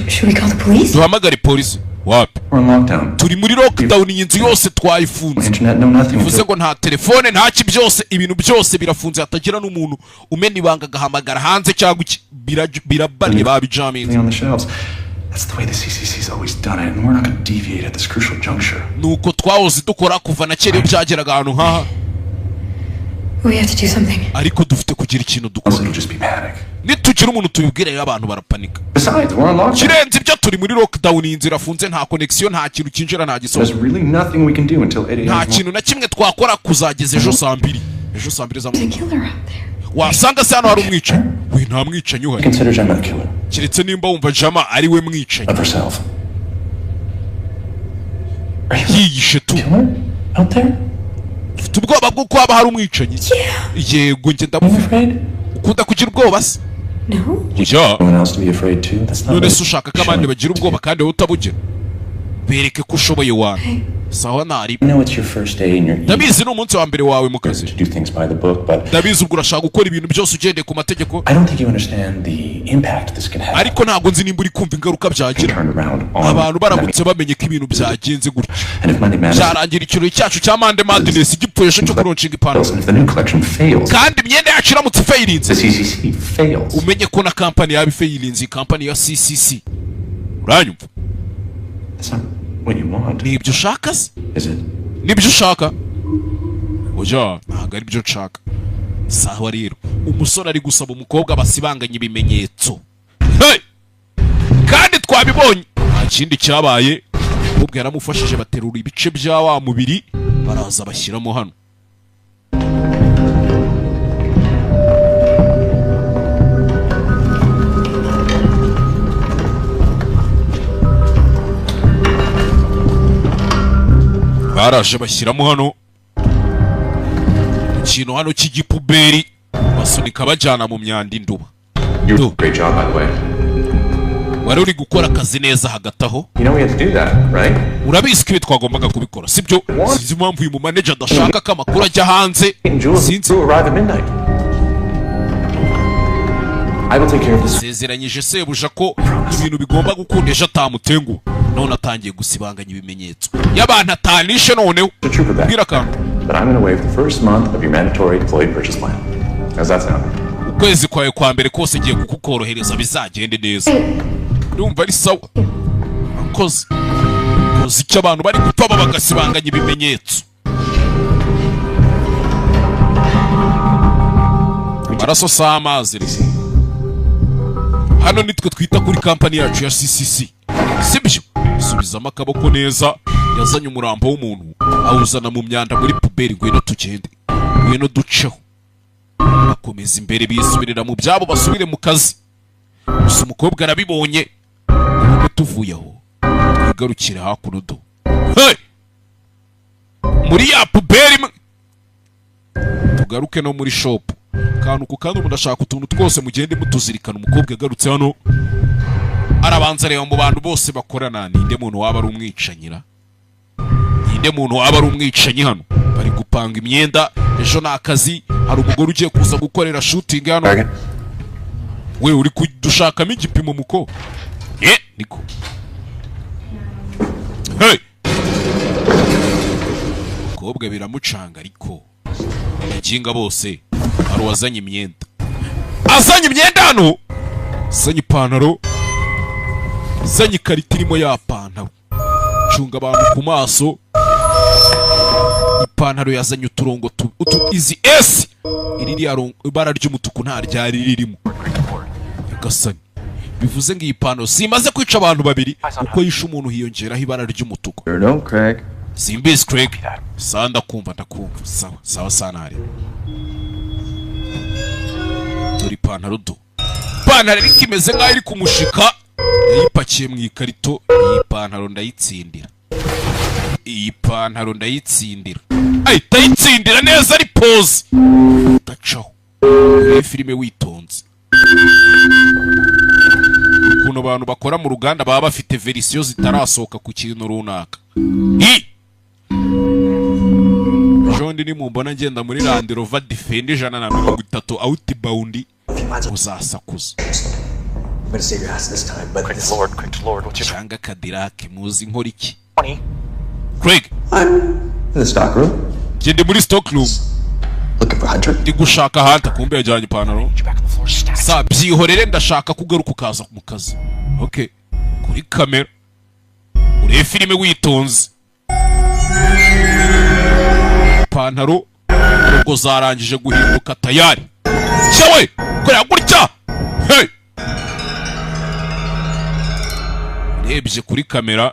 Should we call the police? Duhamagare polisi. Wapi? We're in lockdown. Turi muri lockdown, inzu yose twayifunze. Internet, no nothing. Bivuze ngo nta telefone, nta ki byose, ibintu byose birafunze, hatagira n'umuntu umena ibanga gahamagara hanze cyangwa birabanye babijaminze. On the shelves. That's the way the CCC's always done it, and we're not going to deviate at this crucial juncture. Nuko twahoze dukora kuva na kera byageraga ahantu nkaha. We have to do something. Ariko dufite kugira ikintu dukora. It'll just be panic. Nitugira umuntu tubibwire abantu barapanika. Besides, we're on lockdown. Kirenze ibyo turi muri lockdown, inzira afunze, nta connection, nta kintu kinjira, nta gisohoka. There's really nothing we can do until 8 a.m. Nta kintu na kimwe twakora kuzageza ejo saa 2. Ejo saa 2 za mu. Wasanga se hano hari umwicanyi. We nta mwicanyi uhari. Consider Gemma the killer. Kiretse nimba wumva Gemma ari we mwicanyi. Of herself. Yiyishe tu. Out there? Ufite ubwoba bw'uko haba hari umwicanyi? Yego njye ndamufite. Ukunda kugira ubwoba se? No. Yeah. Anyone else to be afraid too? That's not. None se ushaka ko abandi bagira ubwoba kandi wowe utabugira? Bereke ko ushoboye wana. Sawa nari. I know it's your first day in your. Ndabizi ni umunsi wa mbere wawe mu kazi. To do things by the book, but. Ndabizi ubwo urashaka gukora ibintu byose ugendeye ku mategeko. I don't think you understand the impact this can have. Ariko ntabwo nzi nimba uri kumva ingaruka byagira. Abantu baramutse bamenye ko ibintu byagenze gutyo. Byarangira ikirori cyacu cya Mande Madness igipfuye cyo kuronshinga ipantaro. Kandi imyenda yacu iramutse failinze. Umenye ko na kampani yabi failinze, kampani ya CCC. Uranyumva? What you want? Nibyo ushaka se? Is it? Nibyo ushaka? Oya, ntabwo ari byo nshaka. Sawa rero, umusore ari gusaba umukobwa basibanganya ibimenyetso. Hey! Kandi twabibonye. Nta kindi cyabaye. Ubwo yaramufashije baterura ibice bya wa mubiri baraza bashyiramo hano. Baraje bashyiramo hano ikintu hano cy'igipuberi basunika bajyana mu myanda induba. You did a great job, by the way. Wari uri gukora akazi neza hagati aho. You know we had to do that, right? Urabizi ko twagombaga kubikora, sibyo? Sinzi impamvu uyu manager adashaka ko amakuru ajya hanze. Sinzi. Arrive at midnight. I will take care of this. Sezeranyije sebuja ko ibintu bigomba gukunda ejo atamutengu. None atangiye gusibanganya ibimenyetso. Y'abantu atanishe noneho. Bwira kantu. But I'm going to waive the first month of your mandatory employee purchase plan. How's that sound? Ukwezi kwawe kwa mbere kose giye kukukorohereza bizagende neza. Ndumva ari sawa. Kozi icyo abantu bari gupfa bagasibanganya ibimenyetso. Maraso saa amazi. Hano nitwe twita kuri kampani yacu ya CCC. Sibyo? Subizamo akaboko neza. Yazanye umurambo w'umuntu awuzana mu myanda muri puberi, ngwino tugende, ngwino duceho. Bakomeza imbere bisubirira mu byabo basubire mu kazi. Gusa umukobwa arabibonye. Nubwo tuvuyeho twigarukira hakuno do. Hey! Muri ya puberi tugaruke no muri shop. Kantu ku kandi umuntu ashaka utuntu twose mugende mutuzirikana. Umukobwa yagarutse hano arabanza reba mu bantu bose bakorana, ninde muntu waba ari umwicanyira, ninde muntu waba ari umwicanyi hano. Bari gupanga imyenda, ejo na akazi. Hari umugore ugiye kuza gukorera shooting hano. We uri kudushakamo igipimo muko? Niko. Hey! Kobwa biramucanga ariko abaginga bose hari wazanye imyenda. Azanye imyenda hano. Azanye ipantaro. Azanye ikarita irimo ya pantaro. Cunga abantu ku maso. Ipantaro yazanye uturongo izi S. Iri ibara ry'umutuku nta ryari ririmo. Yagasanye. Bivuze ngo iyi pantaro simaze kwica abantu babiri uko yishe umuntu hiyongeraho ibara ry'umutuku. No, Craig. Simbizi Craig. Sanda kumva ndakumva. Sawa sanari. Dore ipantaro do. Ipantaro ariko imeze nk'aho iri kumushika. Yayipakiye mu ikarito. Iyi pantaro ndayitsindira. Iyi pantaro ndayitsindira. Ndayitsindira neza ari pose. Dacaho. Iyi filime witonze. Ukuntu abantu bakora mu ruganda baba bafite verisiyo zitarasohoka ku kintu runaka. Jondi ni mumbona ngenda muri Land Rover Defender 130 outbound uzasakuza. Quick Lord, what's your Changa Cadillac muzi nkora iki? 20? Craig, I'm in the stock room. Gende muri stock room. Looking for Hunter. Ndi gushaka Hunter kumbe yajyanye ipantaro. Sa byihorere ndashaka kugaruka ukaza mu kazi. Okay. Kuri kamera. Uri filime witonze. Ipantaro ubwo zarangije guhinduka tayari. Cyawe, kora gutya. Hey. Rebye kuri kamera.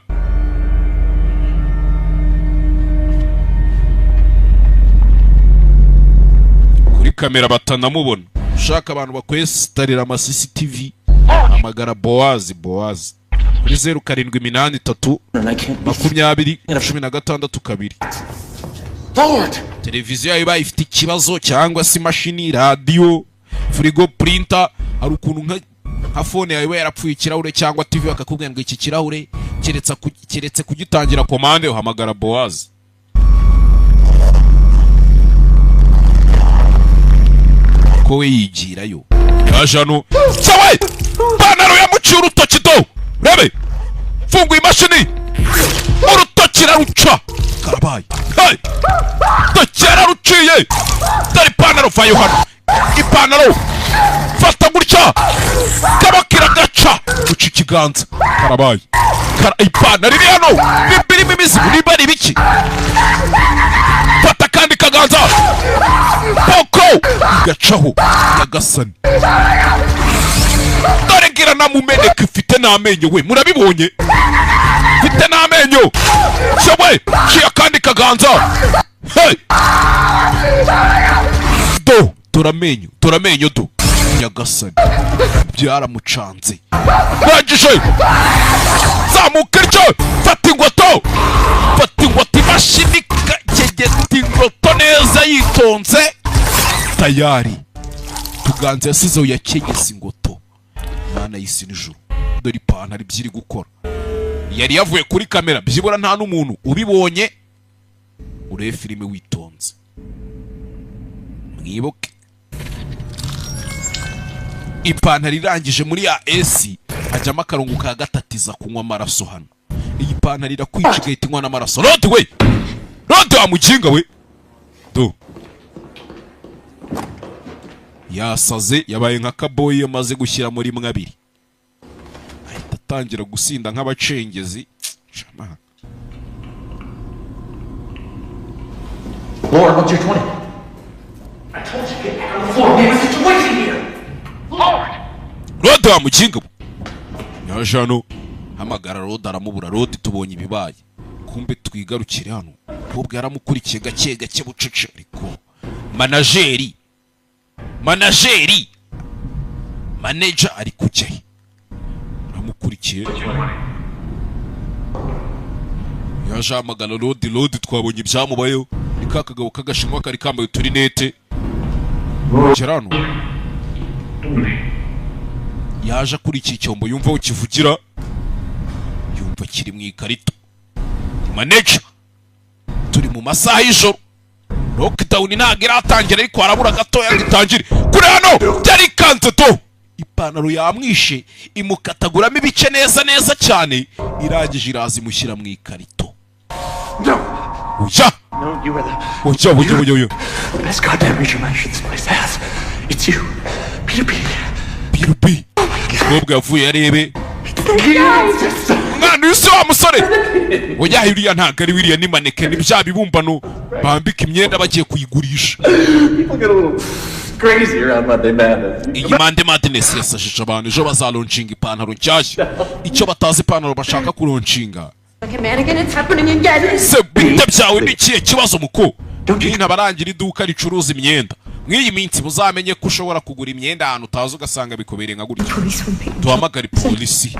Kuri kamera batanamubona. Ushaka abantu bakwesitarira ama CCTV. Amagara Boaz. Kuri 0783 2016 Lord! Televiziyo yawe ifite ikibazo cyangwa se imashini, radio, frigo, printer, hari ukuntu nka phone yawe yarapfuye ikirahure cyangwa TV bakakubwira ngo iki kirahure keretse kugitangira commande uhamagara Boaz. Ko we yigirayo. Yajano. Sawe! Panaro ya muci urutoki do. Rebe. Fungu imashini. Urutoki raruca. Karabaye. Hey! Tokera ruciye. Dari panaro fayo hano. Ipanaro. Fata gutya. Kabakira gaca. Uci kiganza. Karabaye. Ipanaro iri hano. Bibiri imizi bari biki. Fata kandi kaganza. Poko. Gacaho. Yagasani. Dore gira namumeneka ifite n'amenyo we. Murabibonye? Ifite n'amenyo. Cyawe. Ciya kandi kaganza. Hey! Toramenyo do. Yagasani. Byaramucanze. Rangije. Zamukiryo. Fata ingwato imashini kegeta ingwato neza yitonze. Tayari. Tuganze yasizeho yakegesa ingoto. Mana y'isi n'ijuru. Dore ipantaro byiri gukora. Yari yavuye kuri kamera byibura nta n'umuntu ubibonye. Ure filime witonze. Mwibuke. Ipantaro irangije muri ya AC ajyamo akarongo ka gatatiza kunywa amaraso hano. Iyi pantaro irakwica igahita inywa n'amaraso. Rode we. Rode wamukinga we. Do. Yasaze yabaye nka kaboyi yamaze gushyira muri mwabiri. Ahita atangira gusinda nk'abacengezi. Chama. Lord, what's your 20? I told you to get back on the floor. We have a situation here. Lord! Rode wamukinga. Nyajano. Hamagara Rode aramubura. Rode tubonye ibibaye. Kumbe twigarukire hano. Ubwo yaramukurikiye gake bucece ariko. Manager ari kujyahe. Aramukurikiye. Yaje amagana Rode twabonye ibyamubayeho. Ika kagabo kagashinwa kari kambaye uturinete. Gerano. Yaje kuri iki cyombo yumva ukivugira. Yumva kiri mu ikarito. Manager. Turi mu masaha y'ijoro. Lockdown ntago iratangira ariko harabura gatoya gitangire. Kuri hano byari kanze to. Ipantaro yamwishe imukataguramo ibice neza cyane. Irangije irazi mushyira mu ikarito. Uja. No, you were the best goddamn information this place has. It's you, Peter B. Ubwo yavuye arebe. Mwana uso wa musore. Oya hiriya ntago ari wiriya ni maneke ni bya bibumbano bambika imyenda bagiye kuyigurisha. People get a little crazy around Monday Madness. Iyi Monday Madness yasashije abantu ejo bazalonshinga ipantaro nshyashya. Icyo batazi ipantaro bashaka kuronshinga. Se bite byawe nikiye kibazo muko. Nina barangira iduka ricuruza imyenda. Mwiyi minsi muzamenye ko ushobora kugura imyenda ahantu utazi ugasanga bikobereye nka gutyo. Tuhamagara polisi.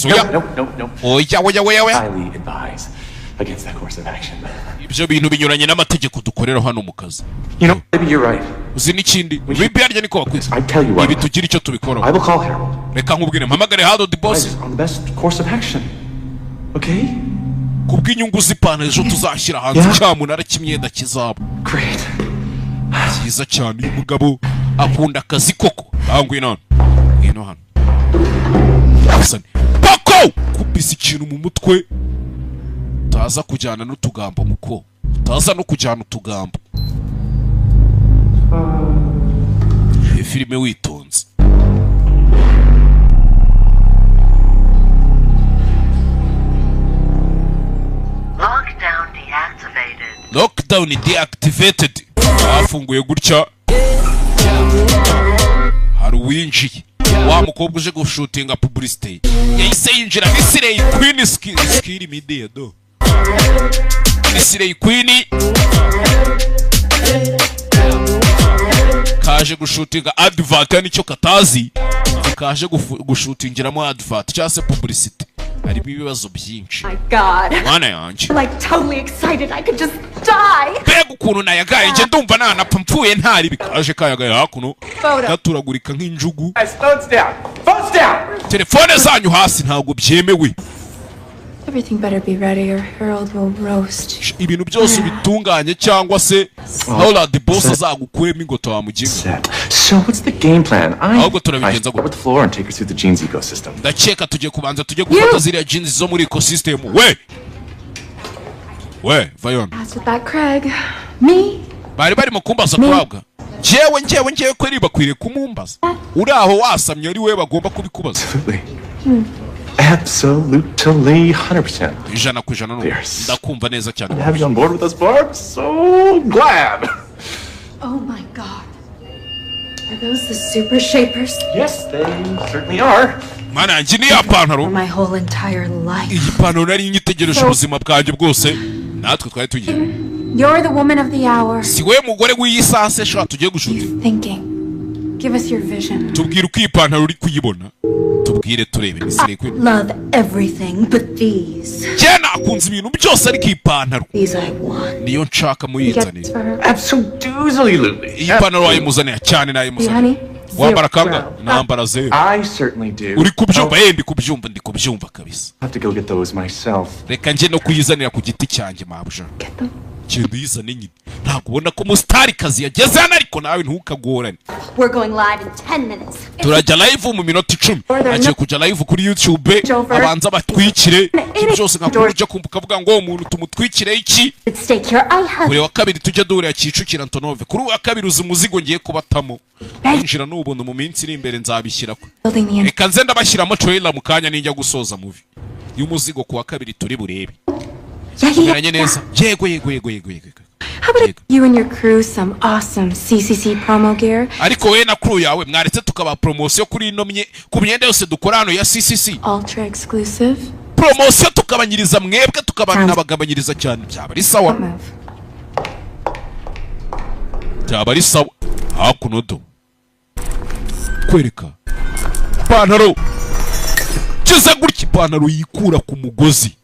Oya. No. Oya. Highly advised. against that course of action. Ibyo bintu binyuranye n'amategeko dukorera hano mu kazi. You know, maybe you're right. Uzi n'ikindi bibi arya niko bakwiza. I tell you what. Ibi tugira icyo tubikora. I will call Harold. Reka nkubwire mpamagare Harold the boss. On the best course of action. Okay? Kubw'inyungu z'ipantaro ejo tuzashyira hanze cyamunara kimyenda kizaba. Great. Cyiza cyane umugabo akunda akazi koko. Bangwe none. Ino hano. Pako kubisa ikintu mu mutwe. Taza kujyana n'utugambo muko. Taza no kujyana utugambo. Filime witonze. Lockdown deactivated. Bafunguye gutya. Hari uwinjiye. Wa mukobwa uje gushutinga publicity. Yahise yinjira Nisirey Queen skill media do. Nisirey Queen kaje gushutinga advert nicyo katazi. Kaje gushutingiramo advert cyase publicity. Hari ibibazo byinshi. My God. Mwana yanjye. Like totally excited I could just die. Bega ukuntu nayagaye nje ndumva nanapfa mpfuye ntari bikaje kayagaye hakuno. Gaturagurika nk'injugu. Phones down. Phones down. Telefone zanyu hasi ntabwo byemewe. Everything better be ready or Harold will roast. Ibintu byose bitunganye cyangwa se Harold the boss azagukuremo ingoto wamuginga. So what's the game plan? Ahubwo turabigenza go with the floor and take us through the jeans ecosystem. Ndakeka tujye kubanza tujye gufata ziriya jeans zo muri ecosystem. We Vayon. That's with that Craig. Me? Bari mu kumbaza kwabwa. Njyewe kweri bakwiriye kumumbaza. Uri aho wasamye ari we bagomba kubikubaza. Absolutely 100%. Ijana ku ijana no. Ndakumva neza cyane. Have you on board with us, Barb? So glad. Oh my God. Are those the super shapers? Yes, they certainly are. Mana njini ya pantaro. My whole entire life. Iyi pantaro nari nyitegereje ubuzima bwanjye bwose. Natwe twari tugiye. You're the woman of the hour. Si we mugore w'iyisase shaka tugiye gushuti. Thinking. Give us your vision. Tubwire uko iyi pantaro uri kuyibona. Tubwire turebe Nisirey Queen. Love everything but these. Jena akunze ibintu byose ari kipantaro. These I want. Niyo nshaka muyizanire. Absolutely. Iyi pantaro wayimuzanira cyane nayimuzanira. Wambara kanga nambara ze. I certainly do. Uri kubyumva ndi kubyumva kabisa. I have to go get those myself. Reka nje no kuyizanira ku giti cyanjye mabuja. Kindi yizane nyine. Ntakubona ko mustari kazi yageze hano ariko nawe ntukagorane. We're going live in 10 minutes. Turajya live mu minota 10. Agiye kujya live kuri YouTube. Abanza batwikire. Byose nkakuruje kumbuka vuga ngo umuntu tumutwikire iki. Kuri wa kabiri tujya duhurira Kicukiro Antonove. Kuri wa kabiri uzi muzigo ngiye kubatamo. Injira n'ubundi mu minsi iri imbere nzabishyira ko. Reka nze ndabashyiramo trailer mu kanya ninjya gusoza movie. Y'umuzigo ku wa kabiri turi burebe. Meranye neza. Yego. How about you and your crew some awesome CCC promo gear? Ariko we na crew yawe mwaretse tukaba promotion kuri ino ku myenda yose dukora hano ya CCC. Ultra exclusive. Promotion tukabanyiriza mwebwe tukabagabanyiriza cyane byaba ari sawa. Byaba ari sawa. Hakuno do. Kwereka. Pantaro. Kiza gutya pantaro yikura ku mugozi.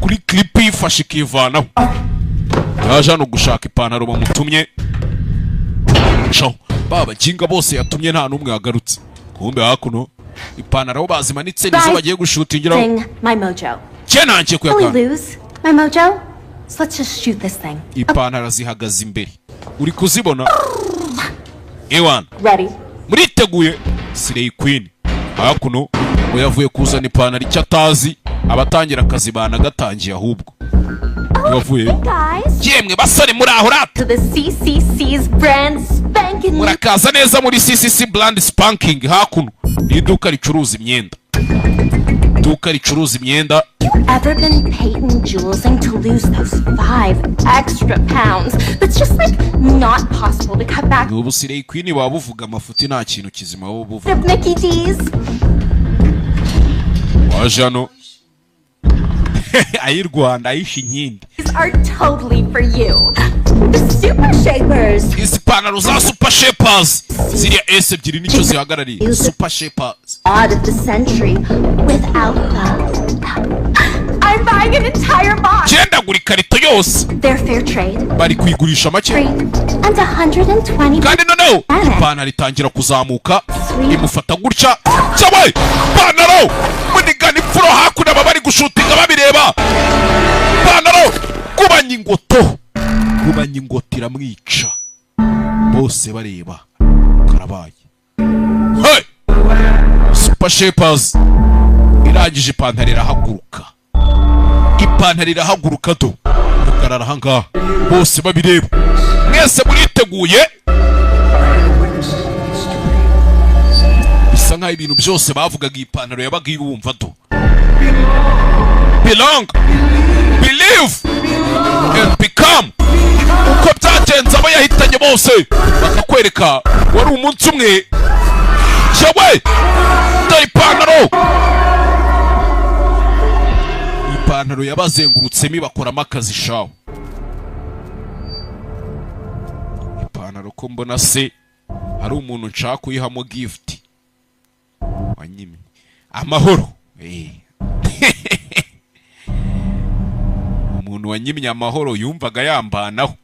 Kuri clip ifashe kivanaho. Yaje no gushaka ipantaro bamutumye. Sho baba kinga bose yatumye nta numwe yagarutse. Kumbe hakuno ipantaro bazimanitse nizo bagiye gushutingira. My mojo. Cyenanje kuyaka. My mojo. So let's just shoot this thing. Ipantaro zihagaze imbere. Uri kuzibona? Ewan. Ready. Muriteguye Nisirey Queen. Hakuno yavuye kuzana ipantaro icyatazi abatangira akazi bana gatangiye ahubwo. Wavuye. Yemwe basore muri aho rata. To the CCC's brand spanking. Murakaza neza muri CCC brand spanking hakuno. Iduka ricuruza imyenda. Iduka ricuruza imyenda. Ever been Peyton Jewelsing to lose those 5 extra pounds? That's just like not possible to cut back. Ubu Nisirey Queen babuvuga amafuti nta kintu kizima bo buvuga. Mickey D's. Wajano. Ayi Rwanda ayishi nyindi. These are totally for you. The Super Shapers. Izi pantaro za Super Shapers. Ziriya S ebyiri nicyo zihagarariye. Super Shapers. Odd of the century without the. I I'm buying an entire box. Genda gura ikarito yose. They're fair trade. Bari kuyigurisha make. And 120. Kandi noneho ipantaro itangira kuzamuka imufata gutya cyawe ipantaro munigana imfuro hakuno aba bari gushutinga babireba ipantaro kubanya ingoto iramwica bose bareba karabaye. Hey! Super Shapers irangije ipantaro irahaguruka do mugarara ahangaha bose babireba mwese muriteguye. Bisa nkaho ibintu byose bavugaga ipantaro yabaga ibumva do. Belong, believe and become. Uko byagenze abo yahitanye bose bakakwereka wari umunsi umwe cyawe dore ipantaro yabazengurutsemo bakoramo akazi shawo. Ipantaro ko mbona se hari umuntu nshaka kuyihamo gift wanyimye amahoro. Umuntu wanyimye amahoro yumvaga yambanaho.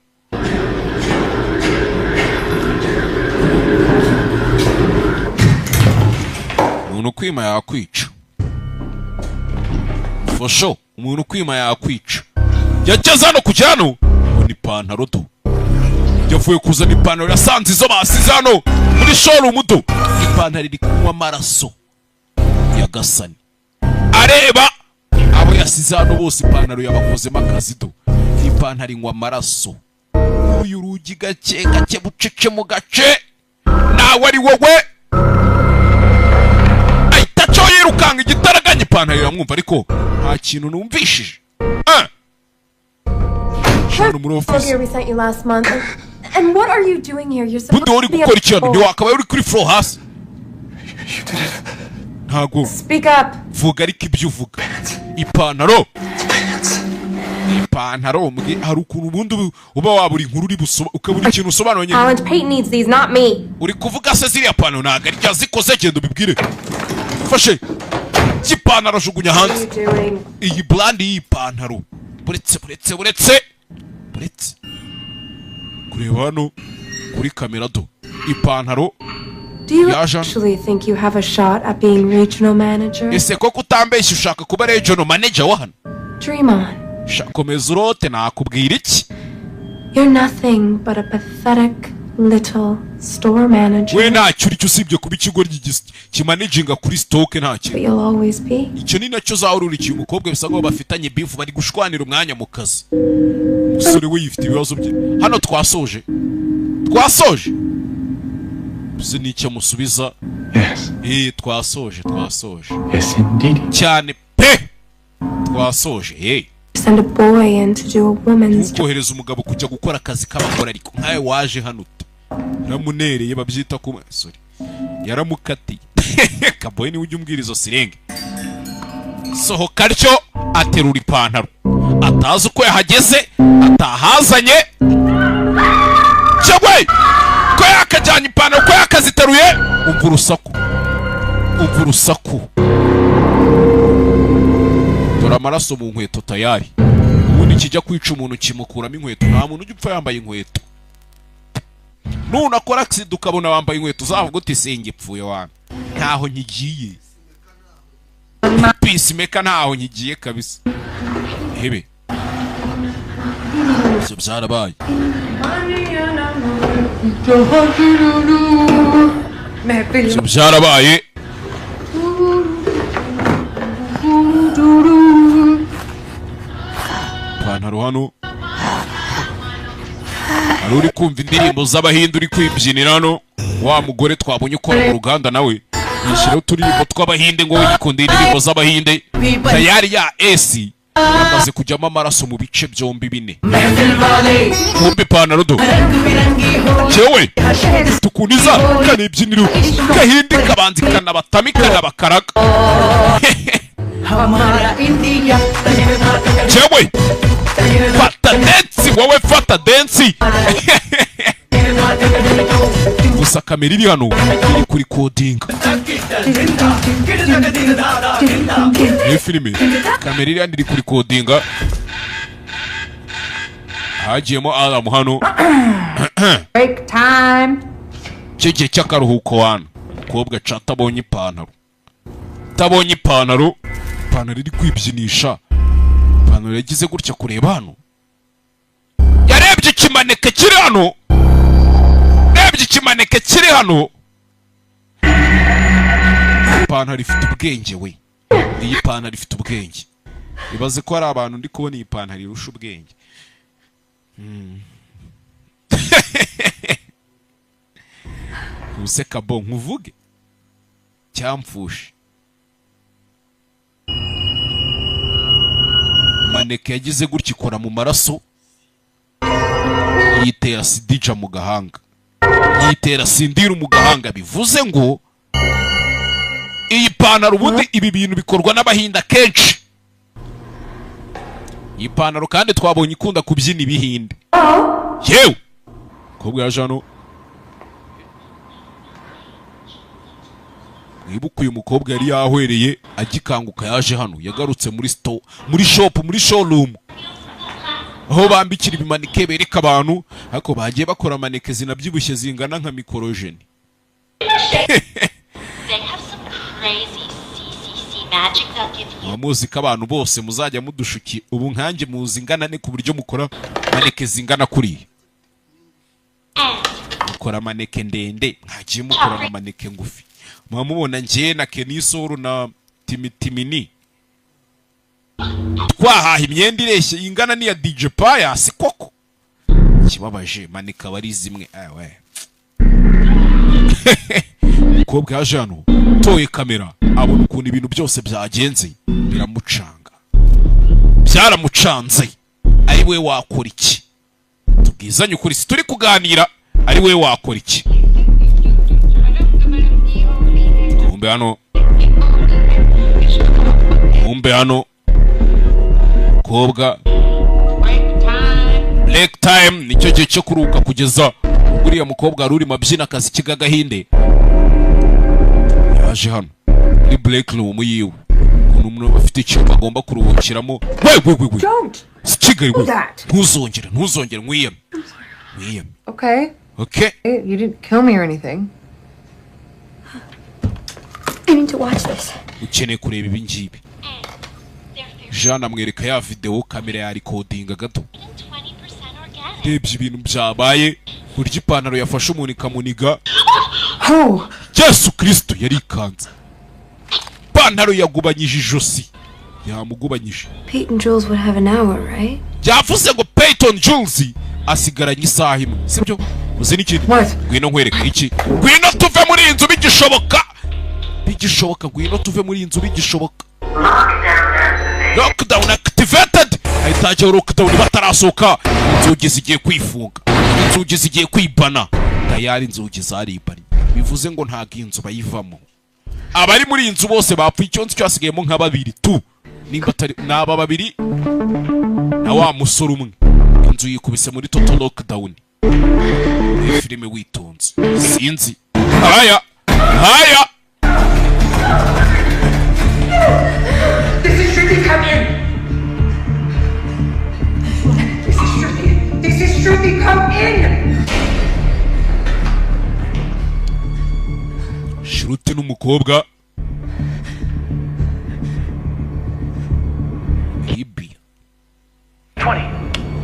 Umuntu kwima yakwica for sure. Umuntu kwima yakwica. Yageze hano kujyano ni ipantaro do yavuye kuzana ipantaro yasanze izo basize hano muri showroom do. Ipantaro iri kunywa amaraso ya Gasani areba abo yasize hano bose ipantaro yabakozemo akazi do. Ipantaro inywa amaraso. Uyu rugi gake bucece mu gace nawe ari wowe ahita cyo yirukanga igitaraganya ipantaro iramwumva ariko nta kintu numvishije. We sent you last month. And what are you doing here? You're supposed to be gukora ikintu ntiwakabaye uri kuri floor hasi. Ntago Speak up. Vuga ariko ibyo uvuga. Ipantaro hari ukuntu ubundi uba wabura inkuru uri ukabura ikintu usobanura nyine. Alan Payton needs these, not me. Uri kuvuga se ziriya pantaro ntago ari yazikoze genda ubibwire. Fashe ipantaro jugunya hanze. Iyi brand y'ipantaro buretse kureba hano kuri kamera do. Ipantaro Do you actually think you have a shot at being regional manager? Ese koko utambeshye ushaka kuba regional manager wa hano? Dream on. Shakomeza urote nakubwira iki? You're nothing but a pathetic little store manager. We ntacyo uri cyo usibye kuba ikigo kimanaginga kuri stock ntacyo. But you'll always be. Icyo ni nacyo zawururikiye umukobwa bisa ngo bafitanye beef bari gushwanira umwanya mu kazi. Musore we yifite ibibazo bye. Hano twasoje. Bize nicyo musubiza. Yes. Twasoje. Yes, indeed. Cyane pe. Twasoje. Send a boy in to do a woman's job. Kohereza umugabo kujya gukora akazi k'abakora ariko nkawe waje hano namunereye babyita ku sorry yaramukati kaboy ni ujye umbwira izo sirenge sohoka ryo aterura ipantaro atazi uko yahageze atahazanye cyagwe ko yakajyanye ipantaro ko yakaziteruye umva urusaku dore amaraso mu nkweto tayari ubundi kijya kwica umuntu kimukuramo inkweto nta muntu ujya upfa yambaye inkweto nunakora accident ukabona wambaye inkweto uzavuga uti singipfuye wana ntaho nkigiye peacemaker ntaho nkigiye kabisa hebe so byarabaye so byarabaye pantaro hano ari uri kumva indirimbo z'abahinde uri kwibyinira hano wa mugore twabonye ukora mu ruganda nawe yishyiraho uturirimbo tw'abahinde ngo yikundira indirimbo z'abahinde tayari ya esi yamaze kujyamo amaraso mu bice byombi bine kumbe ipantaro do cyewe tukuniza kanebyiniro kahindi kabanzi kanabatami kanabakaraga cyewe fata densi wowe fata densi gusa kamera iri hano iri kuri kodinga Iyi filime kamera iri andi kuri kodinga hagiyemo Adam hano Break time. Cyegiye cy'akaruhuko wana umukobwa ca tabonye ipantaro ipantaro iri kwibyinisha ipantaro yagize gutya kureba hano yarebye ikimaneke kiri hano ipantaro ifite ubwenge we iyi pantaro ifite ubwenge ibaze ko hari abantu ndi kubona iyi pantaro irusha ubwenge useka bo nkuvuge cyamfushe maneke yagize gutya ikora mu maraso yitera sidija mu gahanga yitera sindira mu gahanga bivuze ngo iyi pantaro ubundi ibi bintu bikorwa n'abahinda kenshi iyi pantaro kandi twabonye ikunda kubyina ibihinde yewe kobwa yaje hano mwibuka uyu mukobwa yari yahwereye agikanguka yaje hano yagarutse muri showroom aho bambikira ibimanike bereka abantu ariko bagiye bakora maneke zinabyibushye zingana nka mikorojeni muzi ko abantu bose muzajya mudushuki ubu nkanjye muzi ingana ne ku buryo mukora maneke zingana kuriya mukora maneke ndende nkagiye mukora na maneke ngufi mwamubona njye na Kenisoro na Timitimini twahaha imyenda ireshye ingana niya DJ Pius koko kibabaje manika bari zimwe awe umukobwa yaje hano toye kamera abona ukuntu ibintu byose byagenze byaramucanze ari we wakora iki tubwizanye ukuri si turi kuganira ari we wakora iki umbe hano kobwa break time nicyo gihe cyo kuruka kugeza uriya mukobwa ari urimo abyina akazi k'agahinde yaje hano muri break room yiwe umuntu afite icyumba agomba kuruhukiramo we sikigaye we ntuzongere mwiyeme Okay, you didn't kill me or anything. I need to watch this. ukeneye kureba ibi ngibi Jean amwereka ya video kamera ya recording gato rebye ibintu byabaye kurya ipantaro yafashe umuntu ikamuniga Yesu Kristo yari ikanze ipantaro yagubanyije ijosi yamugubanyije Peyton Jules would have an hour, right? yavuze ngo Peyton Jules asigaranye isaha imwe sibyo uzi n'ikindi ngwino nkwereka iki ngwino tuve muri inzu bigishoboka ngwino tuve muri inzu bigishoboka lockdown activated ahitaje lockdown batarasoka inzugi zigiye kwifunga inzugi zigiye kwibana tayari inzugi zaribanye bivuze ngo nta ginzu bayivamo abari muri inzu bose bapfuye icyonzi cyasigayemo nka babiri tu nimba atari naba babiri na wa musoro umwe inzu yikubise muri total lockdown filime witonze sinzi haya This is Shruti, come in. This is Shruti, come in. Shruti n'umukobwa ibi 20.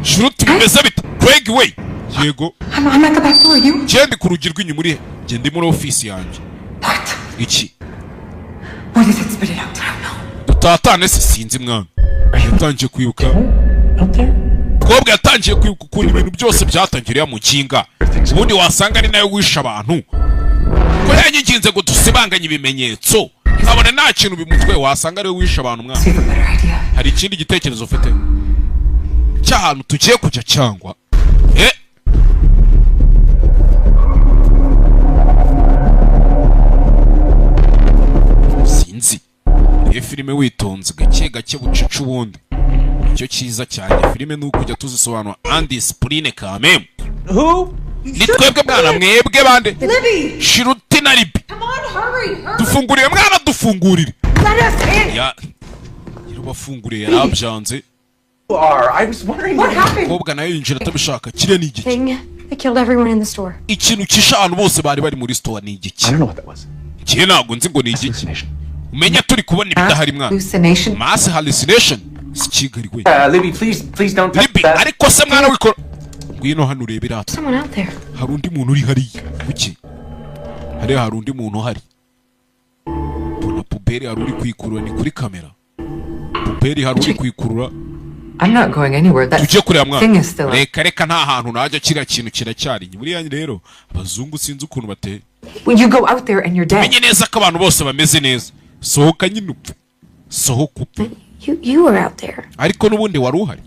Shruti bimeze bita Craig way yego I'm at the back door, you? Genda ku rugi rw'inyuma uri genda muri office yanjye iki What is it? Spit it out. Tatane sinzi mwana yatangiye kwibuka kobwa yatangiye kwibuka ukuntu ibintu byose byatangiriye mu kinga ubundi wasanga ari nayo wisha abantu ko yanyiginze ngo dusibanganye ibimenyetso nkabona nta kintu bimutwe wasanga ari we wisha abantu mwana hari ikindi gitekerezo ufite cy'ahantu tugiye kujya cyangwa sinzi filime witonze gake bucica ubundi icyo cyiza cyane filime ni ukujya tuzisobanura undiscipline kameme ni twebwe mwana mwebwe bande Shruti na Libby dufungurire mwana dufungurire bafunguriye yarabyanze. I was wondering what happened. Kobwa nayo yinjira atabishaka kire ni igiki. They killed everyone in the store. Ikintu kishanu bose bari muri store ni igiki. I don't know what that was. Kiye nago nzi ngo ni igiki. Umenya turi kubona ibidahari mwana. Hallucination. Mass hallucination. Sikigari we. Libby, please don't touch Libby, that. ariko se mwana wikora. Ngwino hano urebe rata. Someone out there. Hari undi muntu uri hariya. Kuki? Hari undi muntu hari. Bona puberi hari uri kwikurura ni kuri kamera. Puberi hari uri kwikurura. I'm not going anywhere. That thing is still up. Reka nta hantu najya kira kintu kiracyari. Buriya rero abazungu sinzi ukuntu bateye. When you go out there and you're dead. Menye neza ko abantu bose bameze neza. Sohoka nyine upfe. Sohoka upfe. You were out there. Ariko nubundi wari uhari.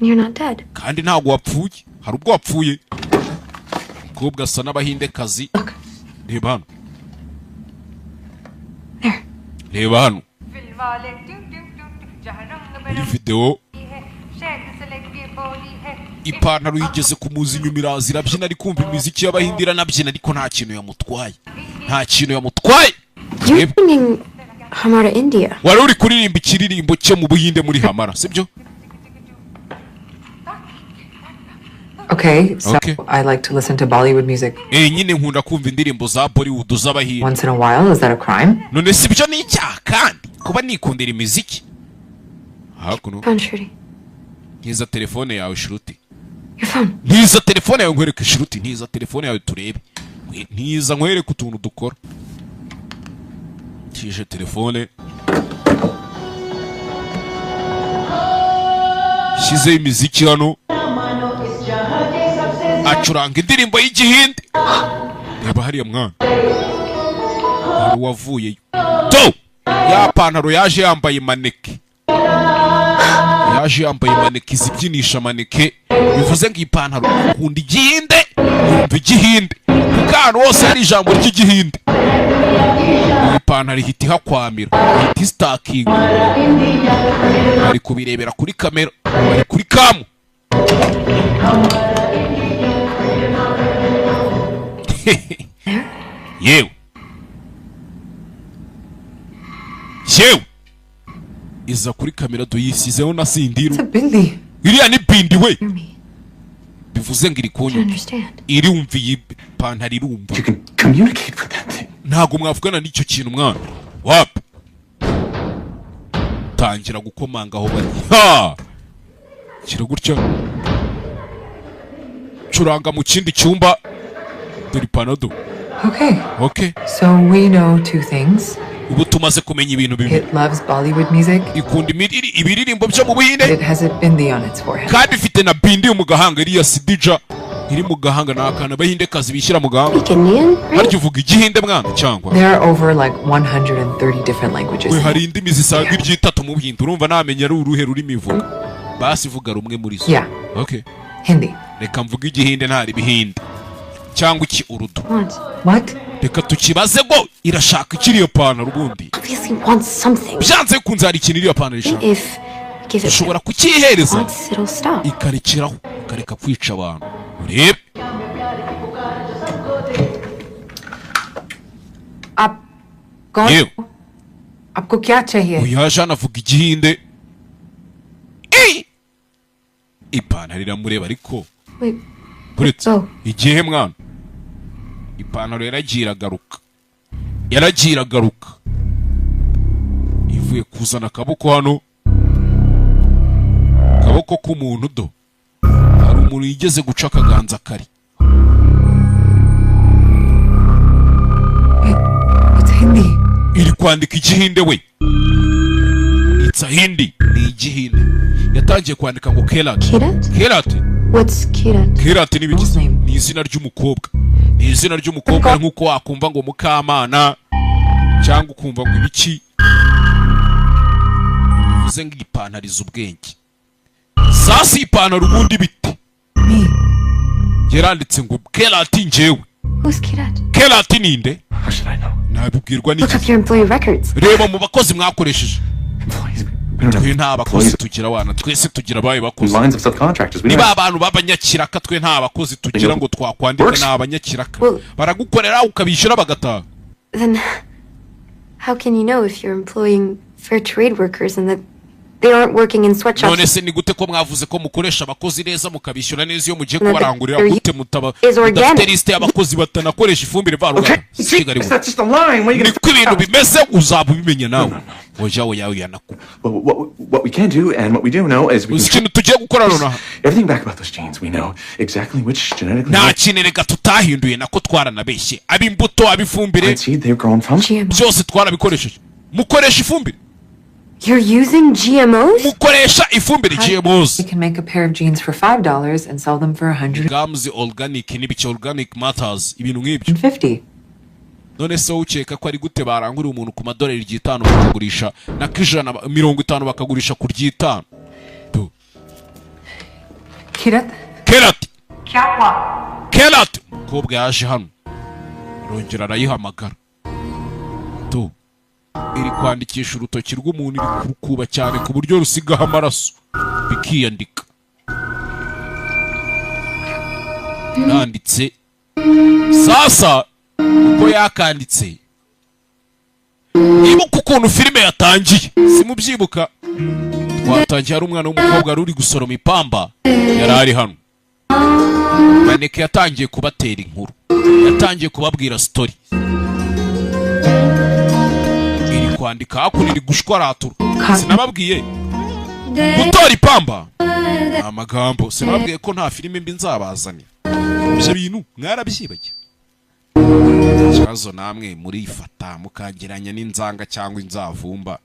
And you're not dead. Kandi ntago wapfuye. Hari ubwo wapfuye. Kobwa asa n'abahinde kazi. Reba hano. There. Reba hano. Muri video ipantaro yigeze kumuza inyuma iraza irabyina ari kumva imiziki y'abahindira nabyina ariko nta kintu yamutwaye. You're singing Hamara India. Wari uri kuririmba ikiririmbo cyo mu Buhinde muri Hamara, sibyo? Okay, so I like to listen to Bollywood music. Nyine nkunda kumva indirimbo za Bollywood z'abahinde. Once in a while, is that a crime? None sibyo ni icyaha kandi kuba nikundira imiziki. Hakuno. Ntiza telefone yawe Shruti. Your phone. Ntiza telefone yawe nkwereke Shruti, ntiza telefone yawe turebe. Ntiza nkwereke utuntu dukora. Tije telefone. Shize imiziki hano. Acuranga indirimbo y'igihinde. Reba hariya mwana. Hari wavuyeyo. To! Ya pantaro yaje yambaye maneke. Yaje yambaye maneke zibyinisha maneke. Bivuze ngo ipantaro ukunda igihinde, yumva igihinde. Kuko wose hari ijambo ry'igihinde. Ipantaro ihita ihakwamira. Ihita stacking. Ari kubirebera kuri kamera. Ari kuri kamu. Yewe iza kuri kamera doyisizeho na sindiru. Iriya ni bindi we. Bivuze ngo iri konyo. Iri umviye pantaro irumva. You can communicate with that thing. Ntago mwavugana n'icyo kintu mwana. Wap. Tangira gukomanga aho bari. Ha! Kira gutya. Curanga mu kindi cyumba. Dore panado. Okay. So we know two things. Ubu tumaze kumenya ibintu bibiri. It loves Bollywood music. Ikunda ibiririmbo byo mu Buhinde. It has a bindi on its forehead. Kandi ifite na bindi mu gahanga iriya Sidija. Iri mu gahanga n'akana bahinde kazi bishyira mu gahanga. Harya uvuga igihinde mwana cyangwa? There are over like 130 different languages. We hari indimi zisaga ibyitatu mu Buhinde. Urumva namenya ari uruhe rurimi ivuga. Basi vuga rumwe muri zo. Yeah. Okay. Hindi. Reka mvuga igihinde ntari bihinde. Cyangwa iki urudu. What? Reka tukibaze ngo irashaka ikiriyo pantaro ubundi. Obviously wants something. Byanze kunze hari ikintu iriyo pantaro ishaka. If give it. Ushobora kukihereza. It'll stop. Ikarikiraho. Kareka kwica abantu. Urebe. आपको क्या चाहिए? Uyaje anavuga igihinde. Ipantaro iramureba ariko. Buretse igihe mwana. Ipantaro yaragiye agaruka. Ivuye kuzana akaboko hano. Akaboko k'umuntu do. Hari umuntu yigeze guca akaganza kari. Hindi. Iri kwandika igihinde we. It's a Hindi. Ni igihinde. Yatangiye kwandika ngo Kerat. Kerat. What's Kerat? Kerat ni bigize. Ni izina ry'umukobwa. Ni izina ry'umukobwa nkuko wakumva ngo Mukamana cyangwa ukumva ngo ibiki. Bivuze ngo ipantaro iz'ubwenge. Sasi ipantaro ubundi biti. Yaranditse ngo Kerat njyewe. Who's Kerat? Kerat ninde? How should I know? Nabibwirwa Look up your employee records. Reba mu bakozi mwakoresheje. Twe nta bakozi tugira wana twese tugira baye bakozi. Lines of subcontractors. Niba abantu babanyakiraka twe nta bakozi tugira ngo twakwandika nta banyakiraka. Baragukorera ukabishyura bagataha. Then how can you know if you're employing fair trade workers and that They aren't working in sweatshops. none se ni gute ko mwavuze ko mukoresha abakozi neza mukabishyura neza iyo mugiye kubarangurira gute mudafite liste y'abakozi batanakoresha ifumbire varuganda That's just a line. What are you ni ko ibintu bimeze uzaba ubimenya nawe ojawe yawe yanakuba What we can do and what we do know is we ikintu tugiye gukora nonaha everything back about those genes. We know exactly which genetically nta kintu reka tutahinduye nako twaranabeshye ab'imbuto ab'ifumbire byose twarabikoresheje mukoresha ifumbire. You're using GMOs? Mukoresha ifumbire GMOs. You can make a pair of jeans for $5 and sell them for $100. Gams organic n'ibice organic matters ibintu nk'ibyo. 50. None se ukeka ko ari gute barangura umuntu ku madolari $5 bakagurisha na kijana 50 bakagurisha ku $5. Tu. Kirat. Kerat. Kobwa yaje hano. Rongera arayihamagara. Tu. Iri kwandikisha urutoki rw'umuntu iri kurukuba cyane ku buryo rusigaho amaraso bikiyandika. Nanditse sasa uko yakanditse nibuka ukuntu filime yatangiye simubyibuka twatangiye ari umwana w'umukobwa ruri gusoroma ipamba yari ari hano maneke yatangiye kubatera inkuru yatangiye kubabwira story kwandika hakuno iri gushwaratura sinababwiye gutora ipamba amagambo sinababwiye ko nta filime mbi nzabazanira ibyo bintu mwarabyibagiye ikibazo namwe murifata mukageranya n'inzanga cyangwa inzavumba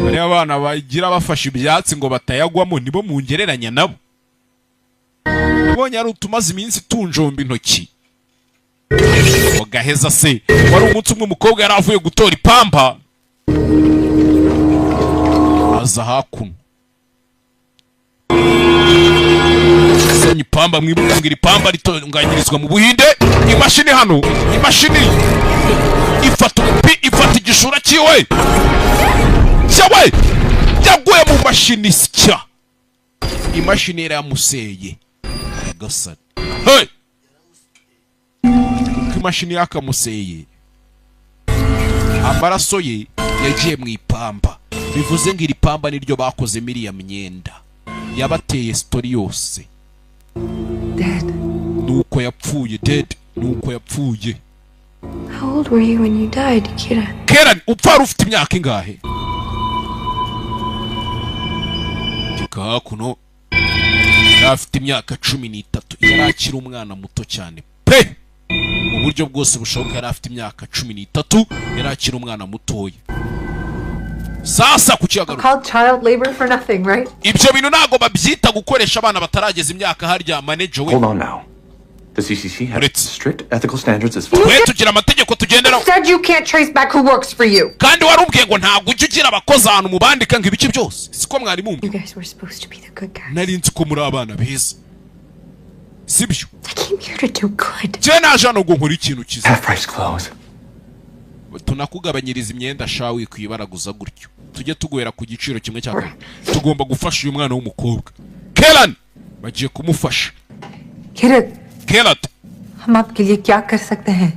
bari abana bagira bafashe ibyatsi ngo batayagwamo nibo mungereranya nabo ubonye ari utumaze iminsi tunjomba intoki Gaheza se wari umunsi umwe umukobwa yari avuye gutora ipamba aza hakuno senya ipamba mwibuka ngo iri pamba ritunganyirizwa mu Buhinde imashini hano imashini ifata igishura cyiwe cyawe yaguye mu mashini sya imashini yaramuseye gasana hey imashini yakamuseye amaraso ye yagiye mu ipamba bivuze ngo iri pamba niryo bakoze miriya myenda yabateye story yose nuko yapfuye nuko yapfuye. How old were you when you died, Kira? Karen, upfa ufite imyaka ingahe? Tika kuno afite imyaka 13 yarakira umwana muto cyane pe mu buryo bwose bushoboka yari afite imyaka 13 yarakira umwana mutoya. Sasa kucyagaruka called child labor for nothing, right? Ibyo bintu nago babyita gukoresha abana batarageza imyaka harya manager we. Hold on now. The CCC has strict ethical standards as far as tugira amategeko tugendera. Said you can't trace back who works for you. Kandi warubwiye ngo ntago ugira abakozi ahantu mubandika ngo ibiki byose. Siko mwari mumbi. You guys were supposed to be the good guys. Nari nzi ko muri abana beza. Sibyo. I came here to do good. Je naje no gunkora ikintu kiza. Half price clothes. Tunakugabanyiriza imyenda shawe kwibaraguza gutyo. Tujye tugohera ku giciro kimwe cyaka. Tugomba gufasha uyu mwana w'umukobwa. Kelan bagiye kumufasha. Kelat हम आपके लिए क्या कर सकते हैं?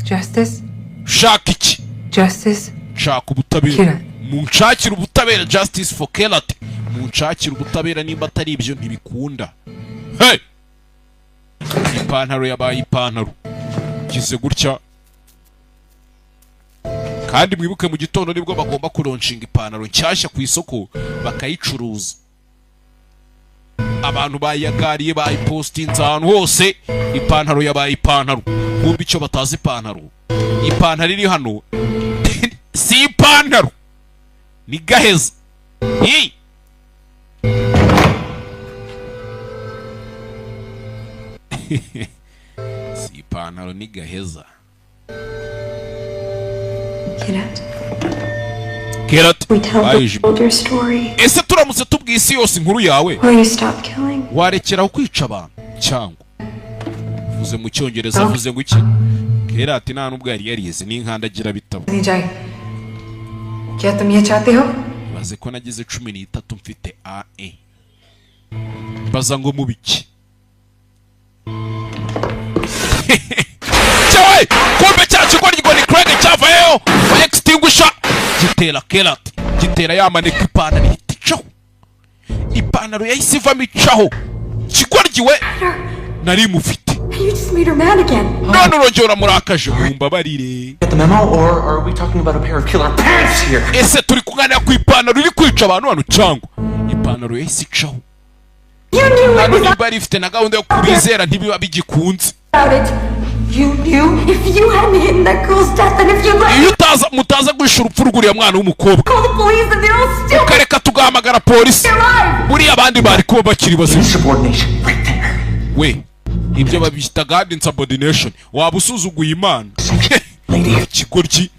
Justice. Shakiki. Justice. Shaka ubutabera. Munshakira ubutabera justice for Kelat. Munshakira ubutabera nimba atari ibyo ntibikunda. Hey! Ipantaro yabaye ipantaro. Kize gutya. Kandi mwibuke mu gitondo nibwo bagomba kuronshinga ipantaro nshyashya ku isoko bakayicuruza. Abantu bayagariye bayipostinze ahantu hose ipantaro yabaye ipantaro. Kumbi icyo batazi ipantaro. Ipantaro iri hano si ipantaro. Ni gaheza. Hey! Si ipantaro ni gaheza. Kerat, we tell the world your story. Ese turamutse tubwiye isi yose inkuru yawe. Will you stop killing? Warekera kwica abantu cyangwa. Vuze mu cyongereza vuze ngo iki? Kerat nta nubwo yari yarize n'inkandagira bitabo. Nijay. Kya tum ye chahte ho? Baze ko nagize 13 mfite AE. Baza ngo mubiki. Chawe, kumbe cyacu ko ni Craig cyavayo. gitera Kelati, gitera yamaneka ipantaro ihita icaho. Ipantaro yahise ivamo icaho. Kigoryiwe nari mufite. You just made her mad again. None urongera murakaje mumbabarire. Get the memo, or are we talking about a pair of killer pants here? Ese turi kuganira ku ipantaro iri kwica abantu hano cyangwa ipantaro yahise icaho. Hano niba rifite na gahunda yo kubizera ntibiba bigikunze. You knew if you hadn't hidden that girl's death and if you let Iyo mutaza guhisha urupfu rw'uriya mwana w'umukobwa. call the police and they're all still Ukareka tugahamagara polisi. Buriya abandi bari kuba bakiri bazima. Insubordination right there. We ibyo babita God insubordination. Waba usuzuguye Imana. Kigoryi.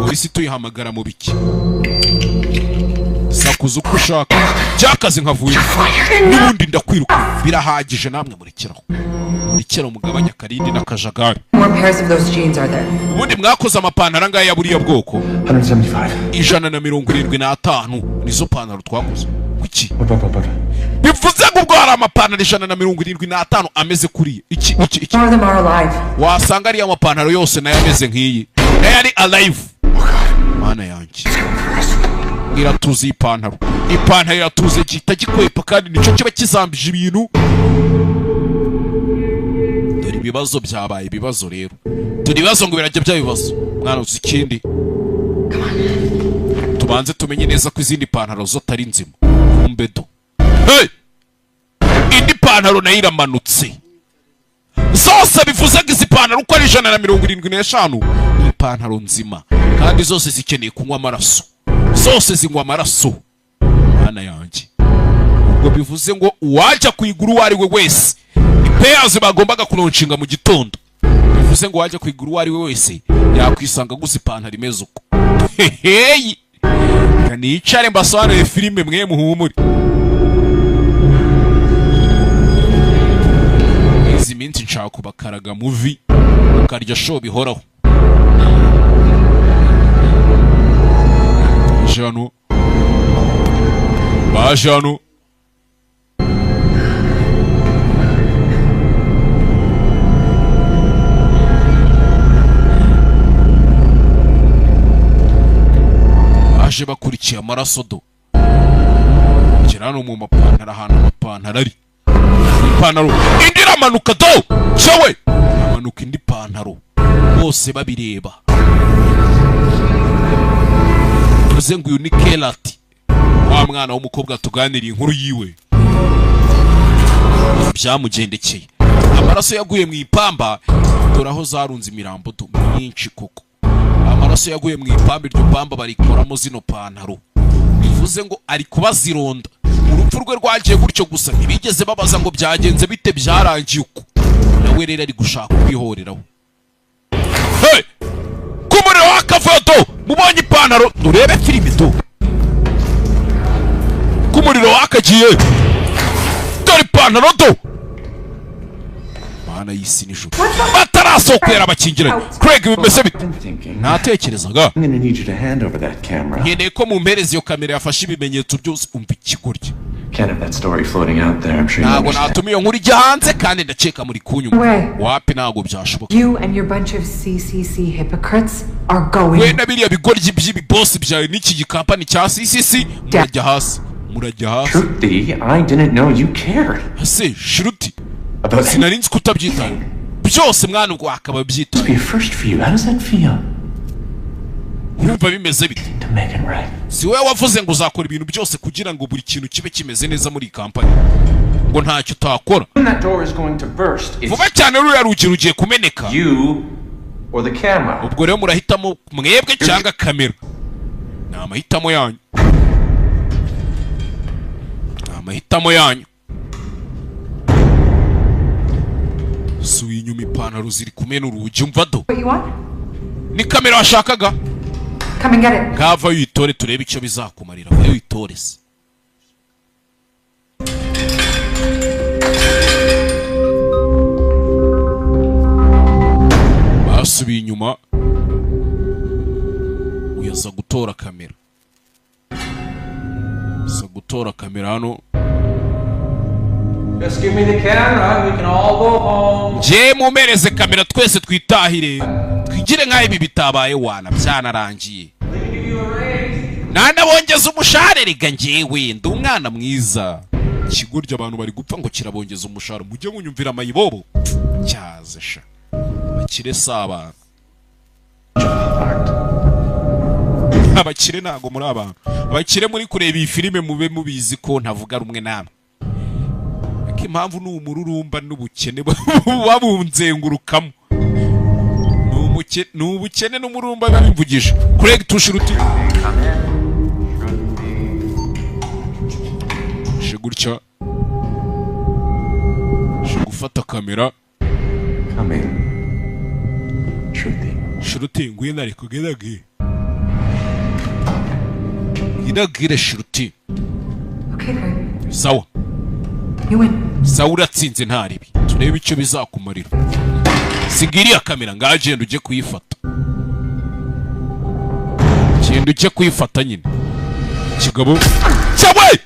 Polisi tuyihamagara mu biki. Sakuza uko ushaka. Byakaze nkavuye. N'ubundi ndakwiruka. Birahagije namwe murekeraho. Murekera mugabanya karindi n'akajagari. More pairs of those jeans are there? Ubundi mwakoze amapantaro angaya buriya bwoko. 175. 175 nizo pantaro twakoze. Kuki? Bivuze ngo ubwo hari amapantaro 175 ameze kuriye. Iki. More of them are alive. Wasanga ari amapantaro yose nayo ameze nk'iyi. Nayo ari alive. Mana yanjye. Iratuze ipantaro. Ipantaro iratuze gihita gikwepa kandi nico kiba kizambije ibintu. Dore ibibazo byabaye ibibazo rero. Dore ibibazo ngo birajya byabibazo. Mwana uzi ikindi. Tubanze tumenye neza ko izindi pantaro zo tari nzima. Umbedo. Hey! Indi pantaro nayo iramanutse. Zose bivuze ngo izi pantaro uko ari 175 ni pantaro nzima kandi zose zikeneye kunywa amaraso. Zose zinywa amaraso. Mana yanjye. Ubwo bivuze ngo uwajya kuyigura uwo ari we wese ipeyaz bagombaga kulonshinga mu gitondo. Bivuze ngo wajya kuyigura uwo ari we wese yakwisanga gusa ipantaro imeze uko. Heheyi. Kanicare mbasobanurire filime mwe muhumure. Izi minsi nshaka kubakaraga movie ukarya show bihoraho. Jano. Bajano. Aje bakurikiye amaraso do. Kirano mu mapantaro ahantu amapantaro ari. Ipantaro indi ramanuka do. Cyawe. Amanuka indi pantaro. Bose babireba. Tuze ngo uyu ni Kelati. Wa mwana w'umukobwa tuganiriye inkuru yiwe. Byamugendekeye. Amaraso yaguye mu ipamba doraho zarunze imirambo do myinshi koko. Amaraso yaguye mu ipamba iryo pamba barikoramo zino pantaro. Bivuze ngo ari kubazironda. Urupfu rwe rwagiye gutyo gusa ntibigeze babaza ngo byagenze bite byarangiye uko. Nawe rero ari gushaka kwihoreraho. Hey! Kumuriro wakafoto mubonye ipantaro urebe filime do. Kumuriro wakagiye. Dore ipantaro do. Mana yisi nisho. Batarasokwera abakingiranye. Craig bimeze bite? Natekerezaga. I'm gonna need you to hand over that camera. Nkeneye ko mumpereza iyo kamera yafashe ibimenyetso byose umva ikigoryi. Can't have that story floating out there. I'm sure you Ntabwo understand. natumiye nkuru ijya hanze kandi ndakeka muri kunyuma. Wapi ntabwo byashoboka. You and your bunch of CCC hypocrites are going. We na biriya bigoryi by'ibibosi byawe n'iki gikampani cya CCC murajya hasi. Murajya hasi. Shruti, I didn't know you cared. Se Shruti. Sinarinzi kutabyitaho. Byose mwana ubwo akaba byitaho. Be a first for you. How does that feel? Urumva bimeze bite? To make it right. Si wewe wavuze ngo uzakora ibintu byose kugira ngo buri kintu kibe kimeze neza muri kampani. Ngo ntacyo utakora. When that door is going to burst, it's Vuba cyane ruriya rugi rugiye kumeneka. you or the camera. Ubwo rero murahitamo mwebwe cyangwa kamera. Ni amahitamo yanyu. Ni amahitamo yanyu. Suye inyuma ipantaro ziri kumena urugi umva do. What you want? Ni kamera washakaga? Come and get it. Ngava yitore turebe icyo bizakumarira. Vayo yitore se. Basubiye inyuma. Uyaza gutora kamera. Uyaza gutora kamera hano. Just give me the camera, we can all go home. Je mumereze kamera twese twitahire. Twigire nkaho ibi bitabaye wana byanarangiye. nanabongeza umushahara rega njyewe ndi umwana mwiza. Ikigoryi abantu bari gupfa ngo kirabongeza umushahara, mujye munyumvira amayibobo cyaze sha bakire saba. Abakire ntago muri abantu, abakire muri kureba iyi filime mube mubizi ko ntavuga rumwe namwe. Impamvu ni umururumba n'ubukene babunzengurukamo, ni ubukene n'umururumba babimvugisha. Craig Tushiruti gutya gufata kamera. Shiruti ngwino ariko gedagi idagire Shiruti. Sawa sawa uratsinze ntaribi, turebe icyo bizakumarira. Sigiriya kamera ngagenda ujye kuyifata, genda ujye kuyifata nyine. Kigabo cyawe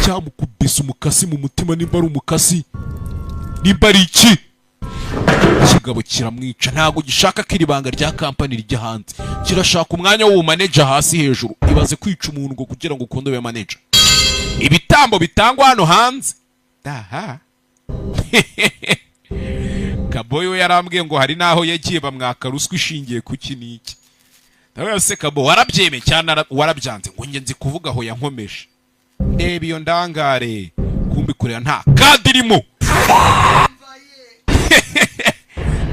cyamukubise umukasi mu mutima, nimba ari umukasi nimba ari iki. Kigabo kiramwica, ntago gishaka ko iribanga rya kampani rijya hanze, kirashaka umwanya w'uwo manager hasi hejuru. Ibaze kwica umuntu ngo kugira ngo ukunde we manager. Ibitambo bitangwa hano hanze. Aha. Kaboyo yarambwiye ngo hari naho yagiye bamwaka ruswa ishingiye ku kiniki. Nawe se Kabo warabyeme cyane warabyanze ngo nge nzi kuvuga aho yankomeje. Ndeba iyo ndangare kumbi kurera nta kadirimo.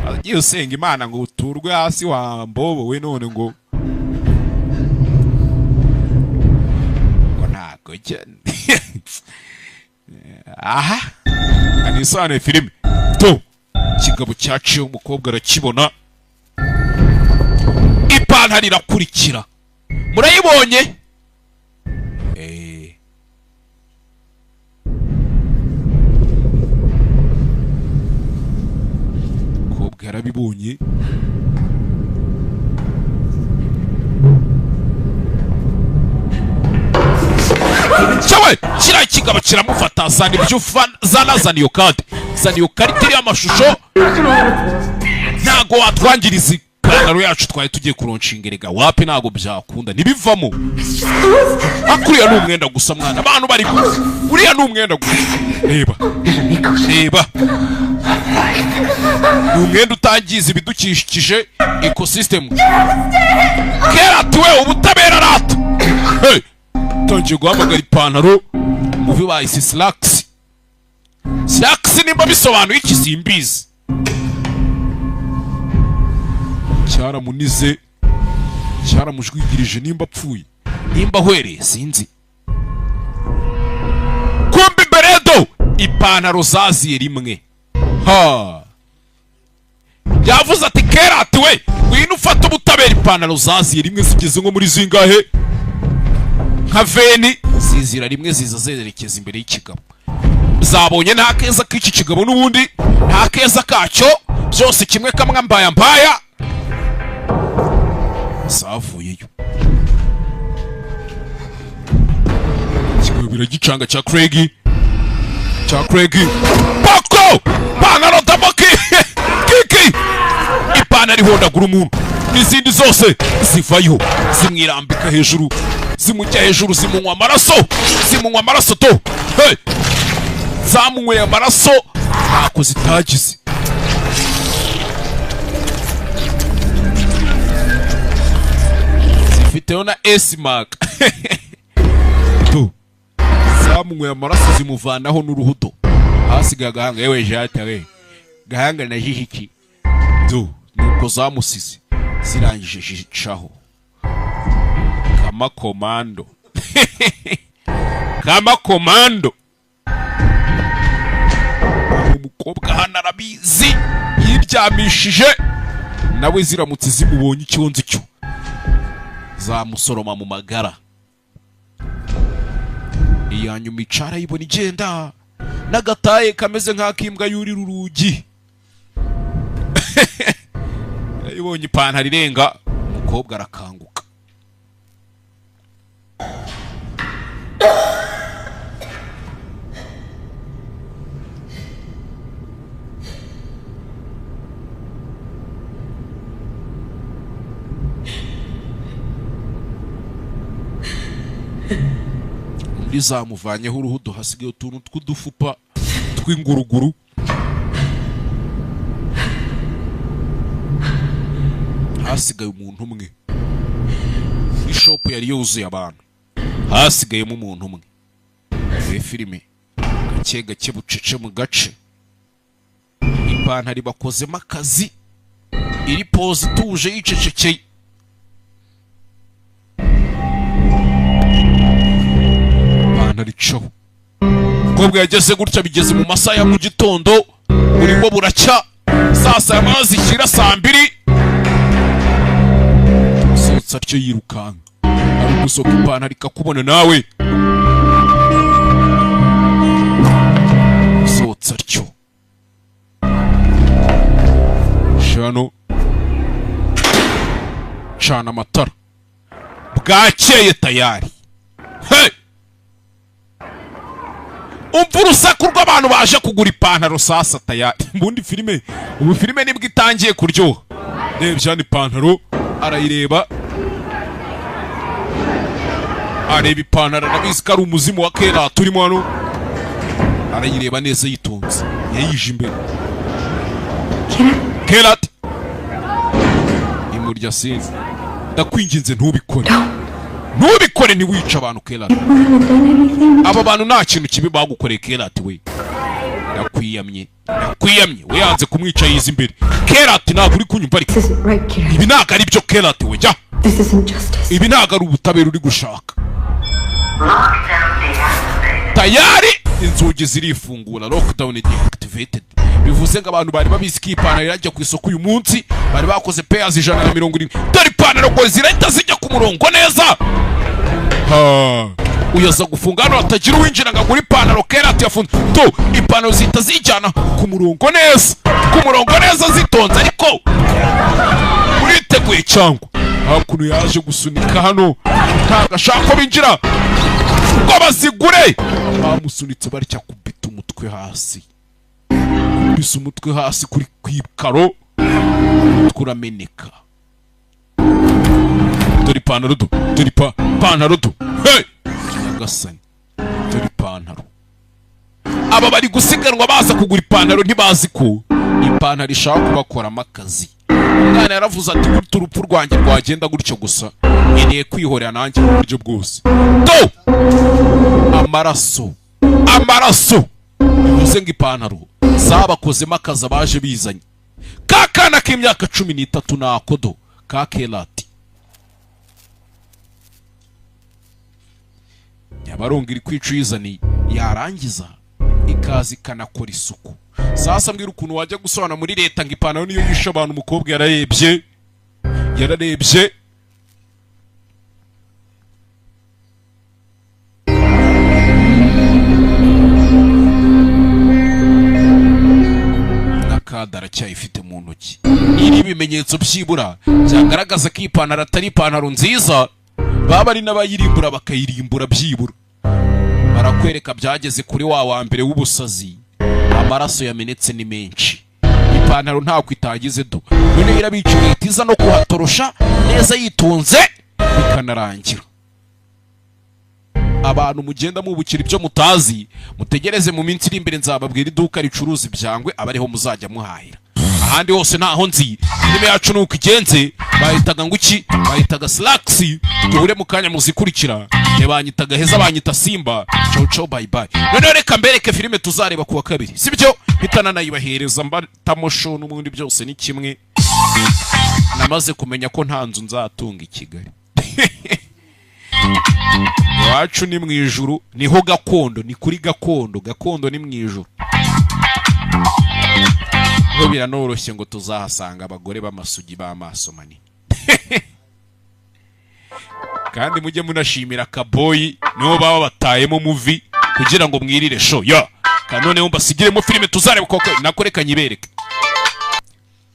Agiye usenga Imana ngo uturwe hasi wa mbobo we none ngo ntago cyane. Aha anisane filime to kigabo cyaciye umukobwa arakibona, ipantaro irakurikira. Murayibonye? Umukobwa yarabibonye. Cyawe kiriya kigabo kiramufata, zana ibyo zana iyo kadi, zana iyo karita iriho amashusho. Ntago watwangiriza ipantaro yacu twari tugiye kuronshingerega wapi, ntago byakunda ntibivamo. Akuriya ni umwenda gusa mwana, abantu bari uriya ni umwenda gusa. Reba reba, ni umwenda utangiza ibidukikije ecosystem. Kera tuwe ubutabera rato. Hey, tangiye guhamagara ipantaro muvi bahise slacks. Slacks nimba bisobanuye iki simbizi. Cyaramunize, cyaramujwigirije nimba apfuye nimba hwereye sinzi. Kumbi beredo ipantaro zaziye rimwe. Ha, yavuze ati kera ati we ngwino ufata ubutabera, ipantaro zaziye rimwe zigeze nko muri zingahe nka veni, zizira rimwe ziza zerekeza imbere y'ikigabo. Zabonye nta keza k'iki kigabo n'ubundi nta keza kacyo, byose kimwe kamwe mbaya mbaya savuyeyo. Kigabo biragicanga cya Craig Bako panaro taboki kiki ipantaro ihondagura umuntu, n'izindi zose zivayo zimwirambika hejuru, zimujya hejuru, zimunywa amaraso to. Hey, zamunyweye amaraso ntako zitagize. Zifiteho na S-mark. To zamunyweye amaraso zimuvanaho n'uruhudo, hasigaye agahanga. Yewe jata we gahanga na jihiki to nuko zamusize zirangije jicaho kama komando. Kama komando. Umukobwa hano arabizi, yiryamishije nawe ziramutse zimubonye icyonzi cyo zamusoroma mu magara. Iyanyuma icara yibona igenda n'agataye kameze nk'akimbwa yurira urugi. Yibonye ipantaro irenga, umukobwa arakanguka. yari zamuvanyeho uruhu, hasigaye utuntu tw'udufupa tw'inguruguru. Hasigaye umuntu umwe. Ishopu yari yuzuye abantu, hasigayemo umuntu umwe. Iyi filime gake gake bucece mu gace, ipantaro bakozemo akazi, iri pose ituje yicecekeye. Ipantaro icaho, umukobwa yageze gutya, bigeze mu masaha ya mu gitondo, burimo buracya, saa saba amazi ikira saa 2. Sotsa atyo yirukanka, ari gusohoka ipantaro ikakubona nawe. Sotsa atyo shano, cana amatara, bwakeye tayari. Hey! Umva urusaku rw'abantu baje kugura ipantaro sasa tayari. Mbundi filime, ubu filime nibwo itangiye kuryoha. Rebye hano ipantaro, arayireba, areba ipantaro, arabizi ko ari umuzimu wa kera turimo hano. Arayireba neza yitonze, yayije imbere. Kerat imurya sinzi, ndakwinginze ntubikore. Ntubikore, ntiwica abantu Kerat. Aba bantu nta kintu kibi bagukoreye Kerat we. Ndakwiyamye we yanze kumwica yiza imbere. Kerat ntabwo uri kunyumva ariko. Ibi ntabwo ari byo Kerat we, jya. Ibi ntabwo ari ubutabera uri gushaka. Tayari inzugi zirifungura, lockdown deactivated. Bivuze ngo abantu bari babizi ko ipantaro irajya ku isoko uyu munsi, bari bakoze payers 170. Dore ipantaro ngo zirahita zijya ku murongo neza. Uyaza gufunga hano hatagira uwinjira ngo agure ipantaro Kerat yafunze. To ipantaro zihita zijyana ku murongo neza, zitonze, ariko uriteguye cyangwa hakuno yaje gusunika hano, ntabwo ashaka ko binjira ngo bazigure. Bamusunitse barya kubita umutwe hasi, kubisa umutwe hasi kuri kwikaro, kurameneka. Dore ipantaro do, hey! Nyagasani, dore ipantaro. Aba bari gusiganwa baza kugura ipantaro, ntibazi ko ipantaro ishaka kubakoramo akazi. Umwana yaravuze ati gutya urupfu rwanjye rwagenda gutyo gusa, nkeneye kwihorera nanjye mu buryo bwose. Do amaraso, bivuze ngo ipantaro zabakozemo akazi abaje bizanye. Kakana k'imyaka 13 nakodo ka Kerat yabaronga iri kwicizani, yarangiza ikazi kanakora isuku. Sasa mbwira ukuntu wajya gusobanura muri leta ngo ipantaro niyo yisha abantu. Umukobwa yararebye nakadara cyayifite mu ntoki. Iri bimenyetso byibura byagaragaza ko ipantaro atari ipantaro nziza. Baba ari n'abayirimbura bakayirimbura byibura. Barakwereka byageze kuri wa mbere w'ubusazi, amaraso yamenetse ni menshi. Ipantaro ntabwo itagize do, none irabiciye itiza no kuhatorosha neza yitonze bikanarangira. Abantu mugenda mubukira ibyo mutazi, mutegereze mu minsi iri imbere nzababwira iduka ricuruza ibyangwe abariho muzajya muhahira. Ahandi hose naho nzi, filime yacu nuko igenze, bahitaga nguki, bahitaga Slacks. Duhure mu kanya muzikurikira, banyitaga Heza, banyita Simba. Ciao bye bye. None reka mbereke filime tuzareba kuwa kabiri, sibyo? Hitana nayibahereza mbatamo show n'ubundi byose ni kimwe. Namaze kumenya ko nta nzu nzatunga i Kigali. Iwacu ni mu ijuru, niho gakondo, ni kuri gakondo ni mu ijuru. Ho biranoroshye ngo tuzahasanga abagore b'amasugi b'amaso manini. Kandi mujye munashimira Kaboyi, niho baba batayemo movie kugira ngo mwirire show. Kanone mbasigiremo filime tuzareba ko nakoreka nyibereke.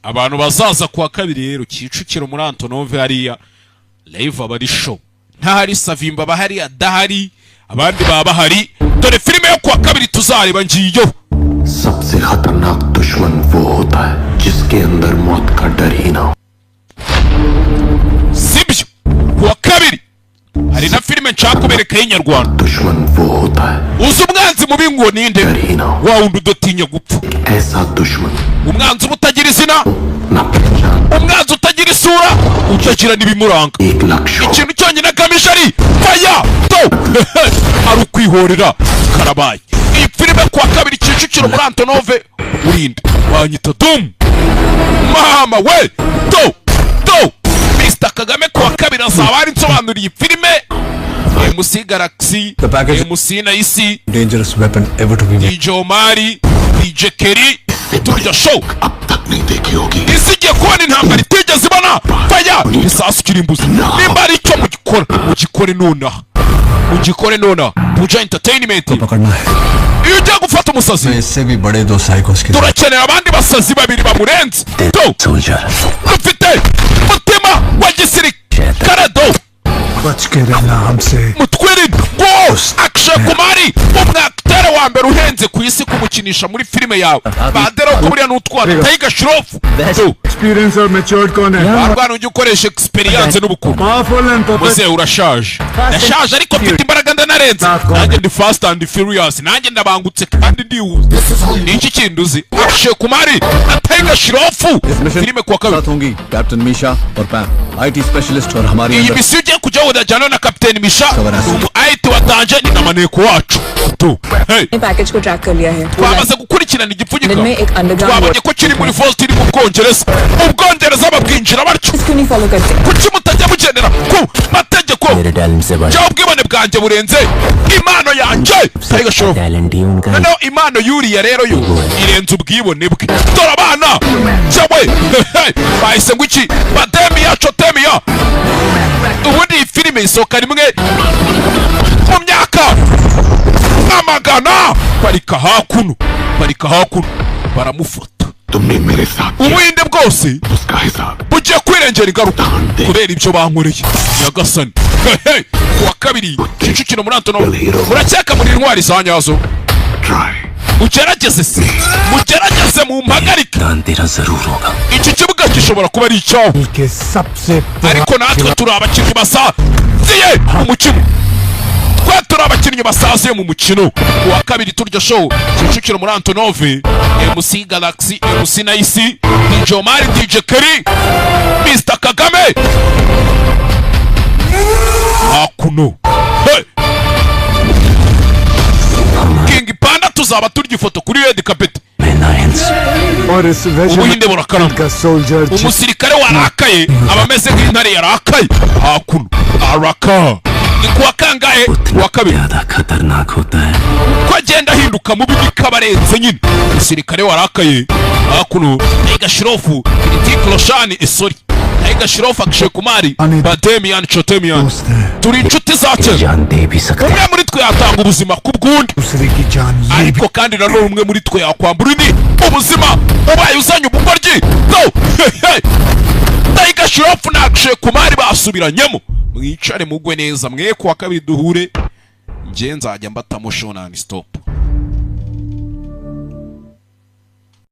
Abantu bazaza kuwa kabiri rero Kicukiro muri Antonove hariya live abari show. Ntahari Savimba bahari adahari, abandi baba bahari. Dore filime yo kuwa kabiri tuzareba ngiyo. सबसे खतरनाक दुश्मन वो होता है जिसके अंदर मौत का डर ही ना हो. Sibyo kuwa kabiri hari na filime nshaka kubereka y'inyarwanda. Uzi umwanzi mubi ngo ninde? Wa wundi udatinya gupfa. Umwanzi utagira izina, umwanzi utagira isura, utagira n'ibimuranga. Ikintu cyonyine agamije ari faya to ari ukwihorera karabaye. Iyi filime kuwa kabiri Kicukiro muri Antonove urinde wanyita Dum mama we to Mr. Kagame kuwa kabiri azaba ari nsobanuriye filime MC Galaxy, MC Naisi, dangerous weapon ever to be made. DJ Omari, DJ Kerry, turya show. Isigiye kubona intambara itigeze ibona faya isasu kirimbuzi. Nimba ari icyo mugikore nonaha. Puja Entertainment. Iyo ugiye gufata umusazi turakenera abandi basazi babiri bamurenze. Dufite umutima wa gisirikare mutwirinda ngo Akshay Kumari umwakiteri wa mbere uhenze ku isi kumukinisha muri filime yawe. Badera ko buriya n'utwara Tiger Shroff. Experience or matured Conan. Barwana ujye ukoresha experience n'ubukungu. Muze urashaje. Ndashaje ariko mfite imbaraga ndanarenze. Nanjye ndi fast and furious. Nanjye ndabangutse kandi ndihuze. Ni iki kintu uzi? Akshay Kumari na Tiger Shroff. Filime kwa kabiri. Captain Misha और Pam. IT specialist और हमारी iyi misi ugiye kujya wudajyana na Captain Misha umu IT watanje ni na maneko wacu. Package को ट्रैक कर लिया है. twamaze gukurikirana igipfunyika twabonye ko kiri muri Vault iri mu Bwongereza. Ubwongereza babwinjira batyo kuki mutajya mugendera ku mategeko cyangwa ubwibone bwanjye burenze impano yanjye. Noneho impano yuriya rero yo irenze ubwibone bwe. Dore abana cyawe bahise ngo iki bademiya cotemiya. Ubundi iyi filime isohoka rimwe mu myaka amagana. Parika hakuno baramufata. Ubuhinde bwose bugiye kwirengera ingaruka kubera ibyo bankoreye Nyagasani. Kuwa kabiri Kicukiro muri Antonove murakeka muri intwari za nyazo. Mugerageze mu mpagarike. Iki kibuga gishobora kuba ari icyawe ariko natwe turi abakinnyi basaziye mu mukino. Turi abakinnyi basaziye mu mukino. Kuwa kabiri turya show Kicukiro muri Antonove. MC Galaxy, MC Naisi, DJ Omari, DJ Kerry, Mr. Kagame. Akuno King Panda tuzaba turya ifoto kuri Red Carpet. Ubuhinde burakarama. Umusirikare warakaye abameze nk'intare yarakaye. Akuno araka ni kuwa kangahe? Kuwa kabiri. Ko agenda ahinduka mubi bikabarenze nyine. Umusirikare warakaye. Akuno Tiger Shroff, Hrithik Roshan Esori, Tiger Shroff, Akshay Kumari, Bademian Chotemian. Turi inshuti zacu. Umwe muri twe yatanga ubuzima ku bwundi, ariko kandi nanone umwe muri twe yakwambura undi ubuzima ubaye uzanye ubugoryi. Tiger Shroff na Akshay Kumari basubiranyemo. Mwicare mugwe neza mwe kuwa kabiri duhure. Nje nzajya mbatamo show non stop.